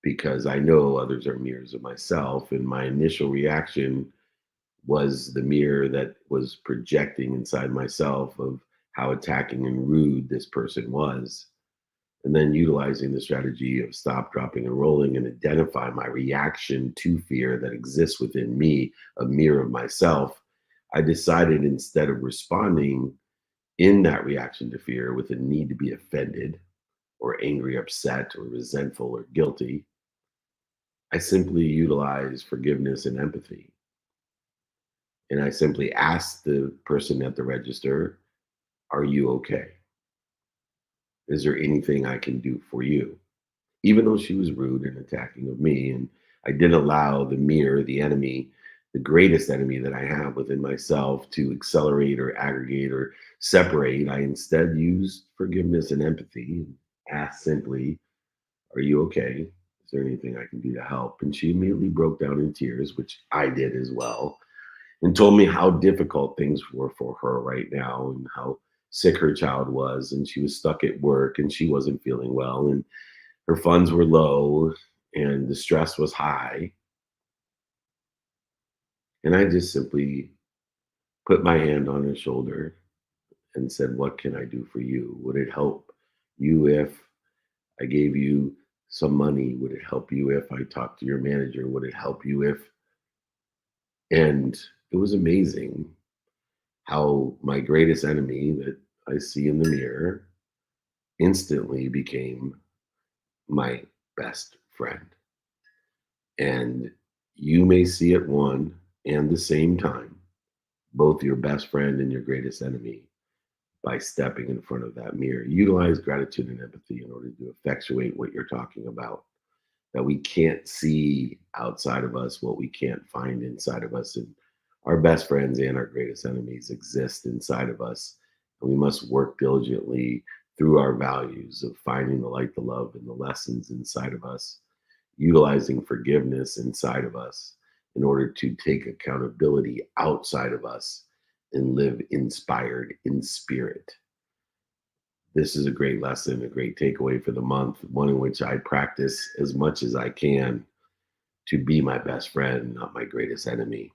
because I know others are mirrors of myself. And my initial reaction was the mirror that was projecting inside myself of how attacking and rude this person was. And then utilizing the strategy of stop, dropping, and rolling and identify my reaction to fear that exists within me, a mirror of myself, I decided instead of responding in that reaction to fear with a need to be offended or angry, upset, or resentful or guilty, I simply utilized forgiveness and empathy. And I simply asked the person at the register, "Are you okay? Is there anything I can do for you?" Even though she was rude and attacking of me, and I didn't allow the mirror, the enemy, the greatest enemy that I have within myself to accelerate or aggregate or separate, I instead used forgiveness and empathy and asked simply, "Are you okay? Is there anything I can do to help?" And she immediately broke down in tears, which I did as well, and told me how difficult things were for her right now and how sick her child was, and she was stuck at work and she wasn't feeling well and her funds were low and the stress was high. And I just simply put my hand on her shoulder and said, "What can I do for you? Would it help you if I gave you some money? Would it help you if I talked to your manager? Would it help you if..." And it was amazing how my greatest enemy that I see in the mirror instantly became my best friend. And you may see at one and the same time both your best friend and your greatest enemy by stepping in front of that mirror. Utilize gratitude and empathy in order to effectuate what you're talking about. That we can't see outside of us what we can't find inside of us. And our best friends and our greatest enemies exist inside of us. And we must work diligently through our values of finding the light, the love, and the lessons inside of us, utilizing forgiveness inside of us in order to take accountability outside of us and live inspired in spirit. This is a great lesson, a great takeaway for the month, one in which I practice as much as I can to be my best friend, not my greatest enemy.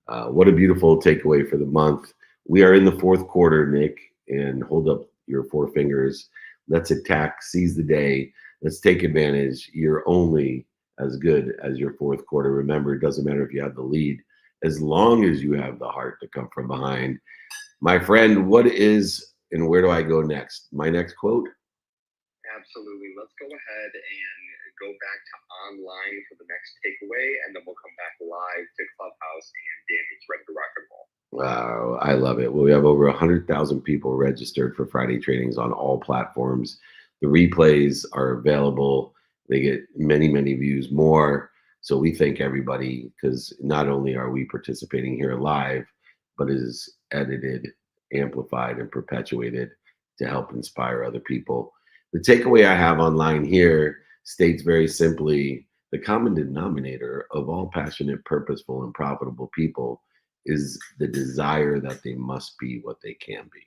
What a beautiful takeaway for the month. We are in the fourth quarter, Nick, and hold up your four fingers. Let's attack, seize the day. Let's take advantage. You're only as good as your fourth quarter. Remember, it doesn't matter if you have the lead, as long as you have the heart to come from behind. My friend, what is and where do I go next? My next quote? Absolutely. Let's go ahead and go back to online for the next takeaway, and then we'll come back live to Clubhouse, and Danny's ready to rock and roll. Wow, I love it. Well, we have over 100,000 people registered for Friday trainings on all platforms. The replays are available. They get many, many views more. So we thank everybody, because not only are we participating here live, but it is edited, amplified, and perpetuated to help inspire other people. The takeaway I have online here states very simply, the common denominator of all passionate, purposeful, and profitable people is the desire that they must be what they can be.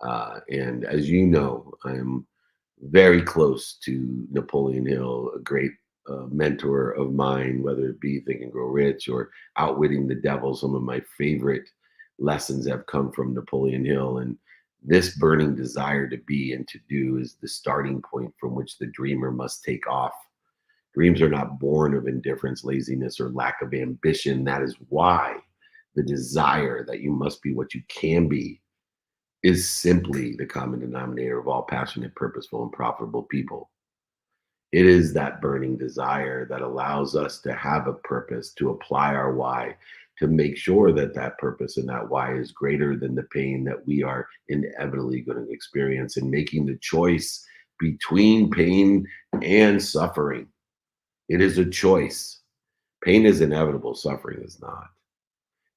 And as you know, I'm very close to Napoleon Hill, a great mentor of mine, whether it be Think and Grow Rich or Outwitting the Devil. Some of my favorite lessons have come from Napoleon Hill. And this burning desire to be and to do is the starting point from which the dreamer must take off. Dreams are not born of indifference, laziness, or lack of ambition. That is why the desire that you must be what you can be is simply the common denominator of all passionate, purposeful, and profitable people. It is that burning desire that allows us to have a purpose, to apply our why, to make sure that that purpose and that why is greater than the pain that we are inevitably going to experience, and making the choice between pain and suffering. It is a choice. Pain is inevitable, suffering is not.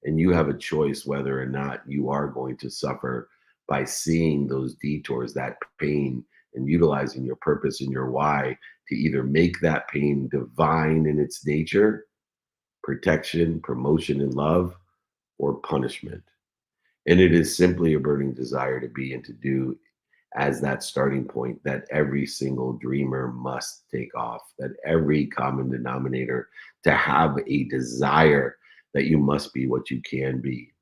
And you have a choice whether or not you are going to suffer by seeing those detours, that pain, and utilizing your purpose and your why to either make that pain divine in its nature, protection, promotion, and love, or punishment. And it is simply a burning desire to be and to do as that starting point that every single dreamer must take off, that every common denominator to have a desire that you must be what you can be.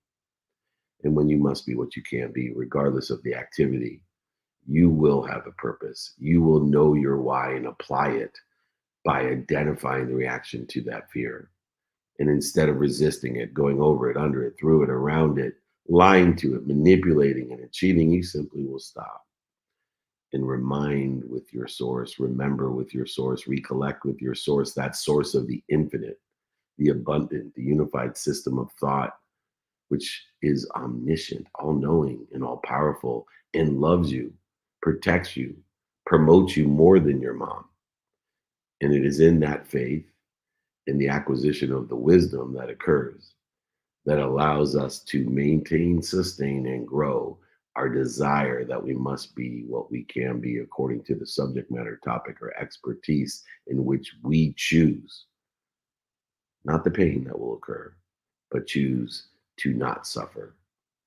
And when you must be what you can be, regardless of the activity, you will have a purpose. You will know your why and apply it by identifying the reaction to that fear. And instead of resisting it, going over it, under it, through it, around it, lying to it, manipulating and cheating, you simply will stop and remind with your source, remember with your source, recollect with your source, that source of the infinite, the abundant, the unified system of thought, which is omniscient, all-knowing, and all-powerful, and loves you, protects you, promotes you more than your mom. And it is in that faith, in the acquisition of the wisdom that occurs, that allows us to maintain, sustain, and grow our desire that we must be what we can be according to the subject matter, topic, or expertise in which we choose. Not the pain that will occur, but choose to not suffer,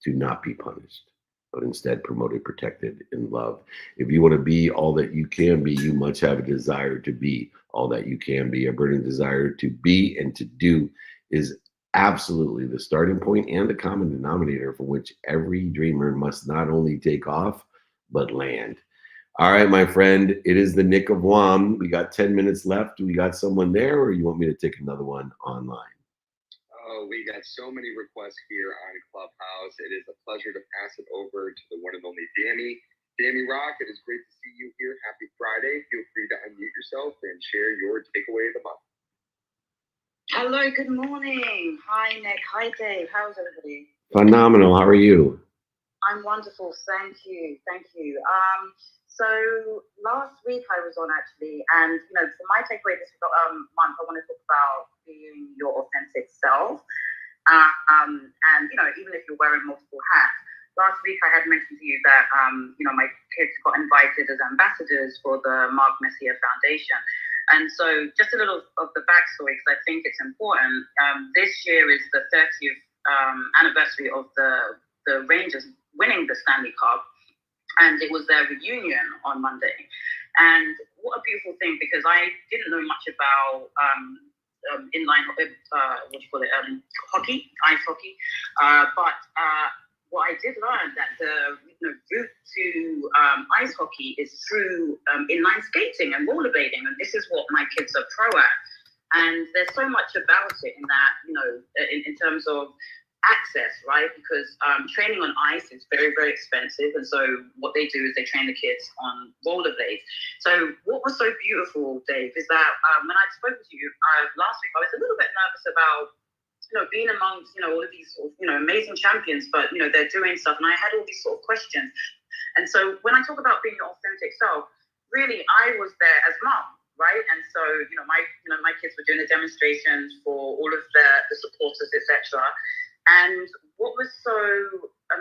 to not be punished, but instead promoted, protected, and loved. If you want to be all that you can be, you must have a desire to be all that you can be. A burning desire to be and to do is absolutely the starting point and the common denominator from which every dreamer must not only take off, but land. All right, my friend, it is the Nick of Wam. We got 10 minutes left. We got someone there, or you want me to take another one online? Oh, we got so many requests here on Clubhouse. It is a pleasure to pass it over to the one and only Danny. Danny Rock, it is great to see you here. Happy Friday. Feel free to unmute yourself and share your takeaway of the month. Hello, good morning. Hi, Nick. Hi, Dave. How's everybody? Phenomenal. How are you? I'm wonderful. Thank you. Thank you. So last week I was on actually, and for my takeaway this month, I want to talk about being your authentic self. And even if you're wearing multiple hats. Last week I had mentioned to you that my kids got invited as ambassadors for the Mark Messier Foundation. And so just a little of the backstory, because I think it's important. This year is the 30th anniversary of the Rangers winning the Stanley Cup, and it was their reunion on Monday. And what a beautiful thing, because I didn't know much about inline, hockey, ice hockey, but what I did learn that the route to ice hockey is through inline skating and rollerblading, and this is what my kids are pro at. And there's so much about it in that, in terms of access, right? Because training on ice is very, very expensive, and so what they do is they train the kids on rollerblades. So what was so beautiful, Dave, is that when I spoke to you last week, I was a little bit nervous about being amongst, all of these, amazing champions, but, they're doing stuff. And I had all these sort of questions. And so when I talk about being your authentic self, really, I was there as mom, right? And so, my kids were doing the demonstrations for all of the supporters, etc. And what was so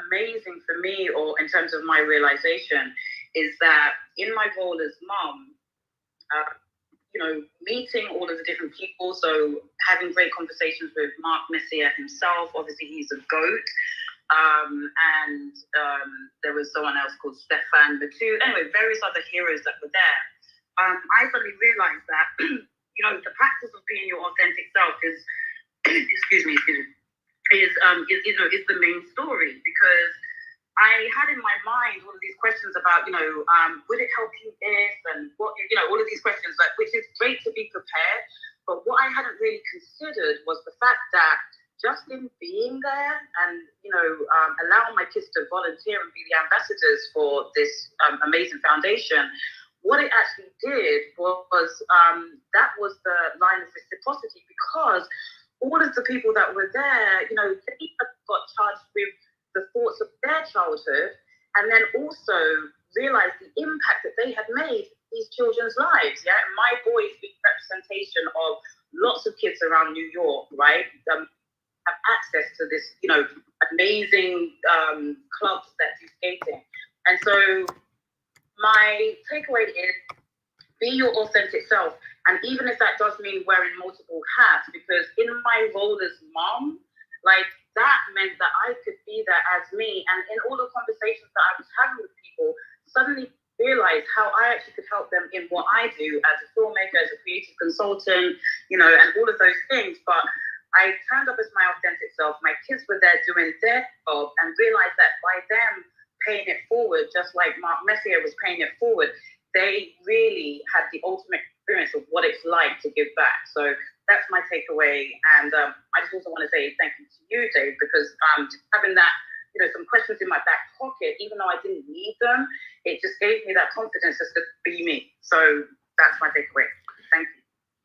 amazing for me, or in terms of my realization, is that in my role as mom, meeting all of the different people, so having great conversations with Mark Messier himself, obviously he's a GOAT, and there was someone else called Stefan Batu. Anyway, various other heroes that were there. I suddenly realized that, the practice of being your authentic self is, is the main story, because I had in my mind all of these questions about, would it help you if, and what, all of these questions, which is great to be prepared. But what I hadn't really considered was the fact that just in being there and, allowing my kids to volunteer and be the ambassadors for this amazing foundation, what it actually did was that was the line of reciprocity, because all of the people that were there, they got charged with the thoughts of their childhood, and then also realized the impact that they had made these children's lives. Yeah, and my boy is big representation of lots of kids around New York, right? Have access to this, amazing clubs that do skating. And so my takeaway is be your authentic self. And even if that does mean wearing multiple hats, because in my role as mom, that meant that I could be there as me. And in all the conversations that I was having with people, suddenly realized how I actually could help them in what I do as a filmmaker, as a creative consultant, and all of those things. But I turned up as my authentic self. My kids were there doing their job, and realized that by them paying it forward, just like Mark Messier was paying it forward, they really had the ultimate experience of what it's like to give back. So that's my takeaway. And I just also want to say thank you to you, Dave, because just having that, some questions in my back pocket, even though I didn't need them, it just gave me that confidence just to be me. So that's my takeaway. Thank you.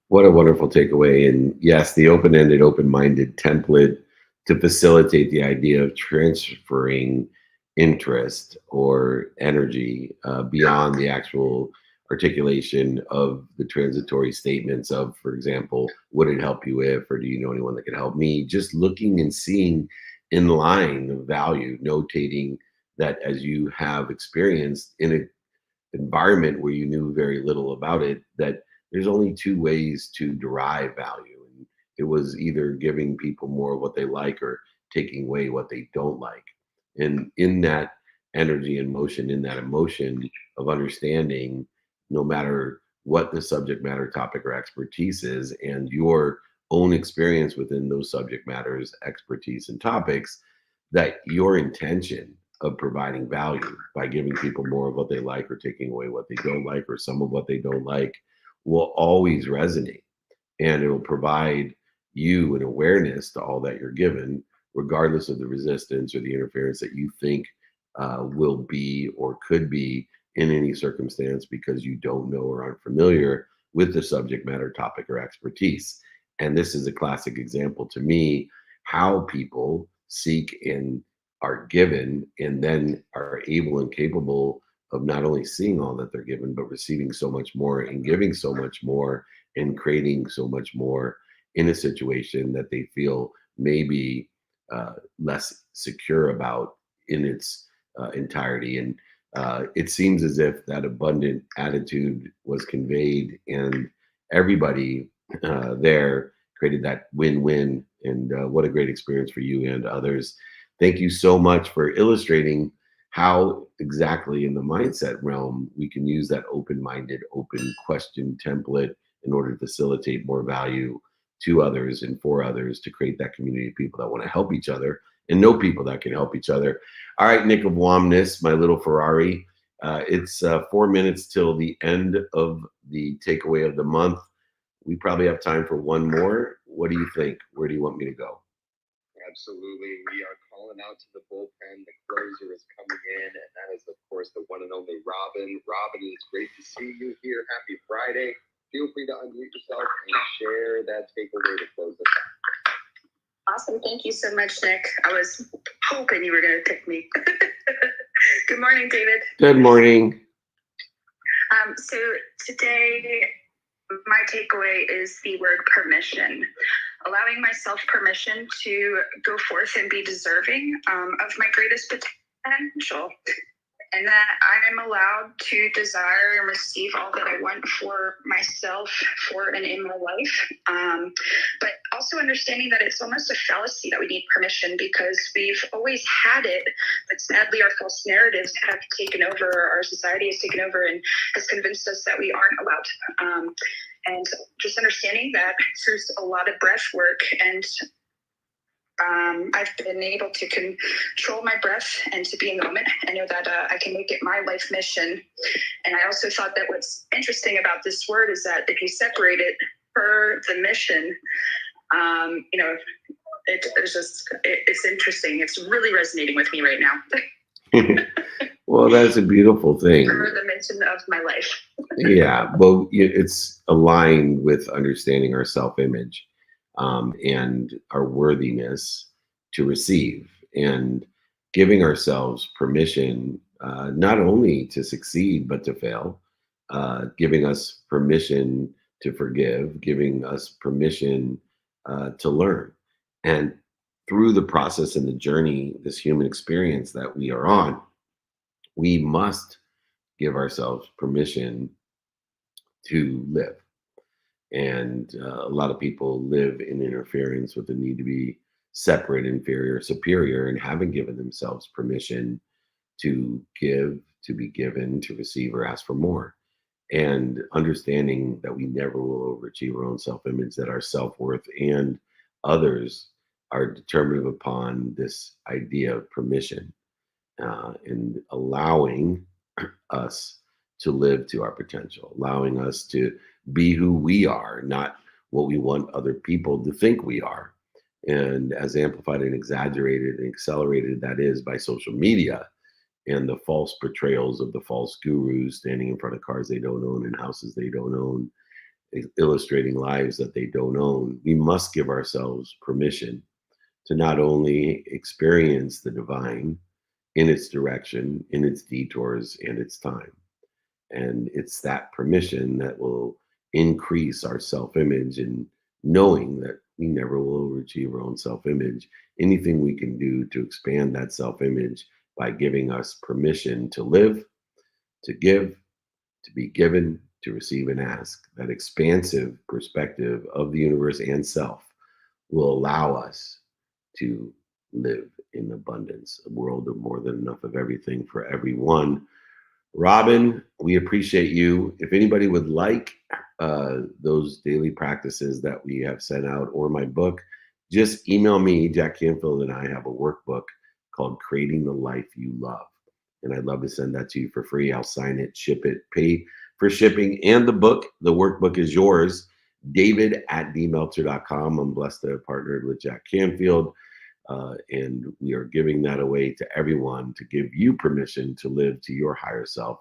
What a wonderful takeaway. And yes, the open-ended, open-minded template to facilitate the idea of transferring interest or energy beyond the actual articulation of the transitory statements of, for example, would it help you if, or do you know anyone that can help me? Just looking and seeing in line of value, notating that as you have experienced in an environment where you knew very little about it, that there's only two ways to derive value. And it was either giving people more of what they like or taking away what they don't like. And in that energy and motion, in that emotion of understanding, no matter what the subject matter, topic, or expertise is, and your own experience within those subject matters, expertise, and topics, that your intention of providing value by giving people more of what they like or taking away what they don't like or some of what they don't like will always resonate. And it'll provide you an awareness to all that you're given, regardless of the resistance or the interference that you think will be or could be in any circumstance, because you don't know or aren't familiar with the subject matter, topic, or expertise. And this is a classic example to me, how people seek and are given and then are able and capable of not only seeing all that they're given, but receiving so much more and giving so much more and creating so much more in a situation that they feel maybe less secure about in its entirety. And it seems as if that abundant attitude was conveyed, and everybody there created that win-win. And what a great experience for you and others. Thank you so much for illustrating how exactly in the mindset realm we can use that open-minded, open question template in order to facilitate more value to others and for others, to create that community of people that want to help each other and know people that can help each other. All right, Nick of Womness, my little Ferrari. It's 4 minutes till the end of the takeaway of the month. We probably have time for one more. What do you think? Where do you want me to go? Absolutely. We are calling out to the bullpen. The closer is coming in, and that is, of course, the one and only Robin. Robin, it's great to see you here. Happy Friday. Feel free to unmute yourself and share that takeaway to close us out. Awesome. Thank you so much, Nick. I was hoping you were going to pick me. Good morning, David. Good morning. So today, my takeaway is the word permission. Allowing myself permission to go forth and be deserving of my greatest potential. and that I am allowed to desire and receive all that I want for myself, for and in my life. But also understanding that it's almost a fallacy that we need permission because we've always had it, but sadly our false narratives have taken over, our society has taken over and has convinced us that we aren't allowed. And just understanding that through a lot of breath work and I've been able to control my breath and to be in the moment. I know that I can make it my life mission. And I also thought that what's interesting about this word is that if you separate it per the mission, it's interesting. It's really resonating with me right now. Well, that's a beautiful thing. Per the mission of my life. Yeah, well, it's aligned with understanding our self-image. And our worthiness to receive and giving ourselves permission, not only to succeed, but to fail, giving us permission to forgive, giving us permission to learn. And through the process and the journey, this human experience that we are on, we must give ourselves permission to live. And a lot of people live in interference with the need to be separate, inferior, superior, and haven't given themselves permission to give, to be given, to receive, or ask for more. And understanding that we never will overachieve our own self-image, that our self-worth and others are determinative upon this idea of permission and allowing us to live to our potential, allowing us to be who we are, not what we want other people to think we are. And as amplified and exaggerated and accelerated that is by social media and the false portrayals of the false gurus standing in front of cars they don't own and houses they don't own, illustrating lives that they don't own, we must give ourselves permission to not only experience the divine in its direction, in its detours, and its time. And it's that permission that will increase our self-image and knowing that we never will overachieve our own self-image. Anything we can do to expand that self-image by giving us permission to live, to give, to be given, to receive and ask. That expansive perspective of the universe and self will allow us to live in abundance, a world of more than enough of everything for everyone. Robin, we appreciate you. If anybody would like those daily practices that we have sent out or my book, just email me. Jack Canfield and I have a workbook called Creating the Life You Love. And I'd love to send that to you for free. I'll sign it, ship it, pay for shipping and the book. The workbook is yours. David@dmeltzer.com. I'm blessed to have partnered with Jack Canfield. And we are giving that away to everyone to give you permission to live to your higher self,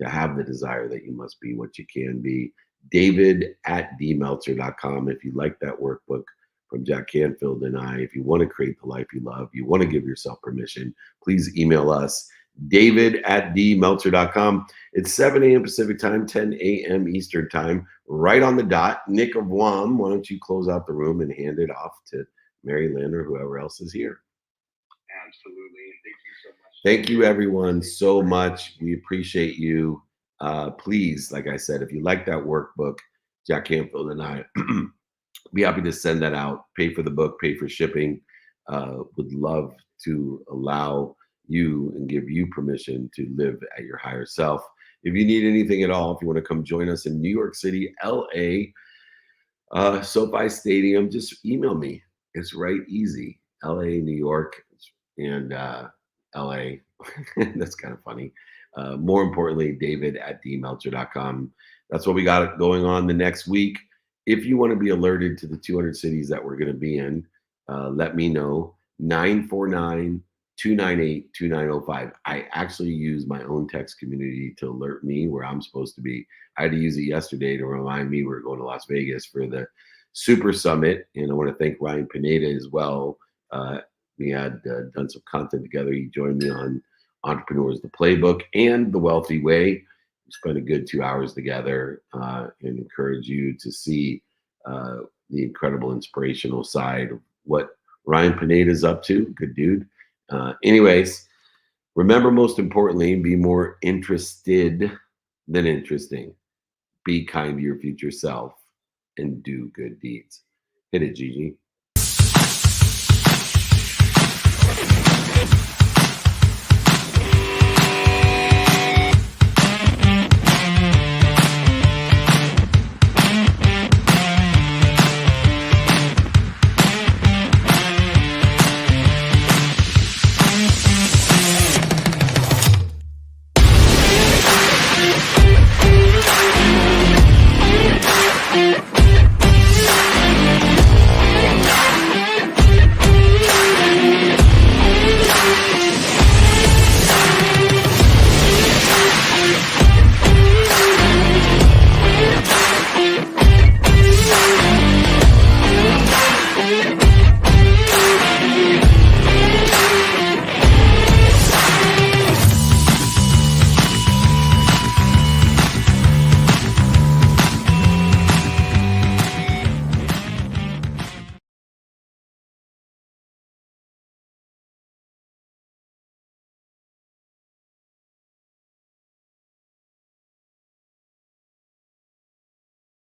to have the desire that you must be what you can be. David@dmeltzer.com. If you like that workbook from Jack Canfield and I, if you want to create the life you love, you want to give yourself permission, please email us, David@dmeltzer.com. It's 7 a.m. Pacific time, 10 a.m. Eastern time, right on the dot. Nick of WAM, why don't you close out the room and hand it off to Mary Lynn or whoever else is here. Absolutely. Thank you so much. Thank you, everyone, so much. We appreciate you. Please, like I said, if you like that workbook, Jack Canfield and I be happy to send that out, pay for the book, pay for shipping. Would love to allow you and give you permission to live at your higher self. If you need anything at all, if you want to come join us in New York City, LA, SoFi Stadium, just email me. It's right easy. LA, New York, and LA. That's kind of funny. More importantly, David@dmeltzer.com. That's what we got going on the next week. If you want to be alerted to the 200 cities that we're going to be in, let me know. 949-298-2905. I actually use my own text community to alert me where I'm supposed to be. I had to use it yesterday to remind me we're going to Las Vegas for the Super Summit, and I want to thank Ryan Pineda as well. We had done some content together. He joined me on Entrepreneurs, the Playbook, and The Wealthy Way. We spent a good 2 hours together and encourage you to see the incredible inspirational side of what Ryan Pineda is up to. Good dude. Anyways, Remember, most importantly, be more interested than interesting. Be kind to your future self and do good deeds. Hit it, Gigi.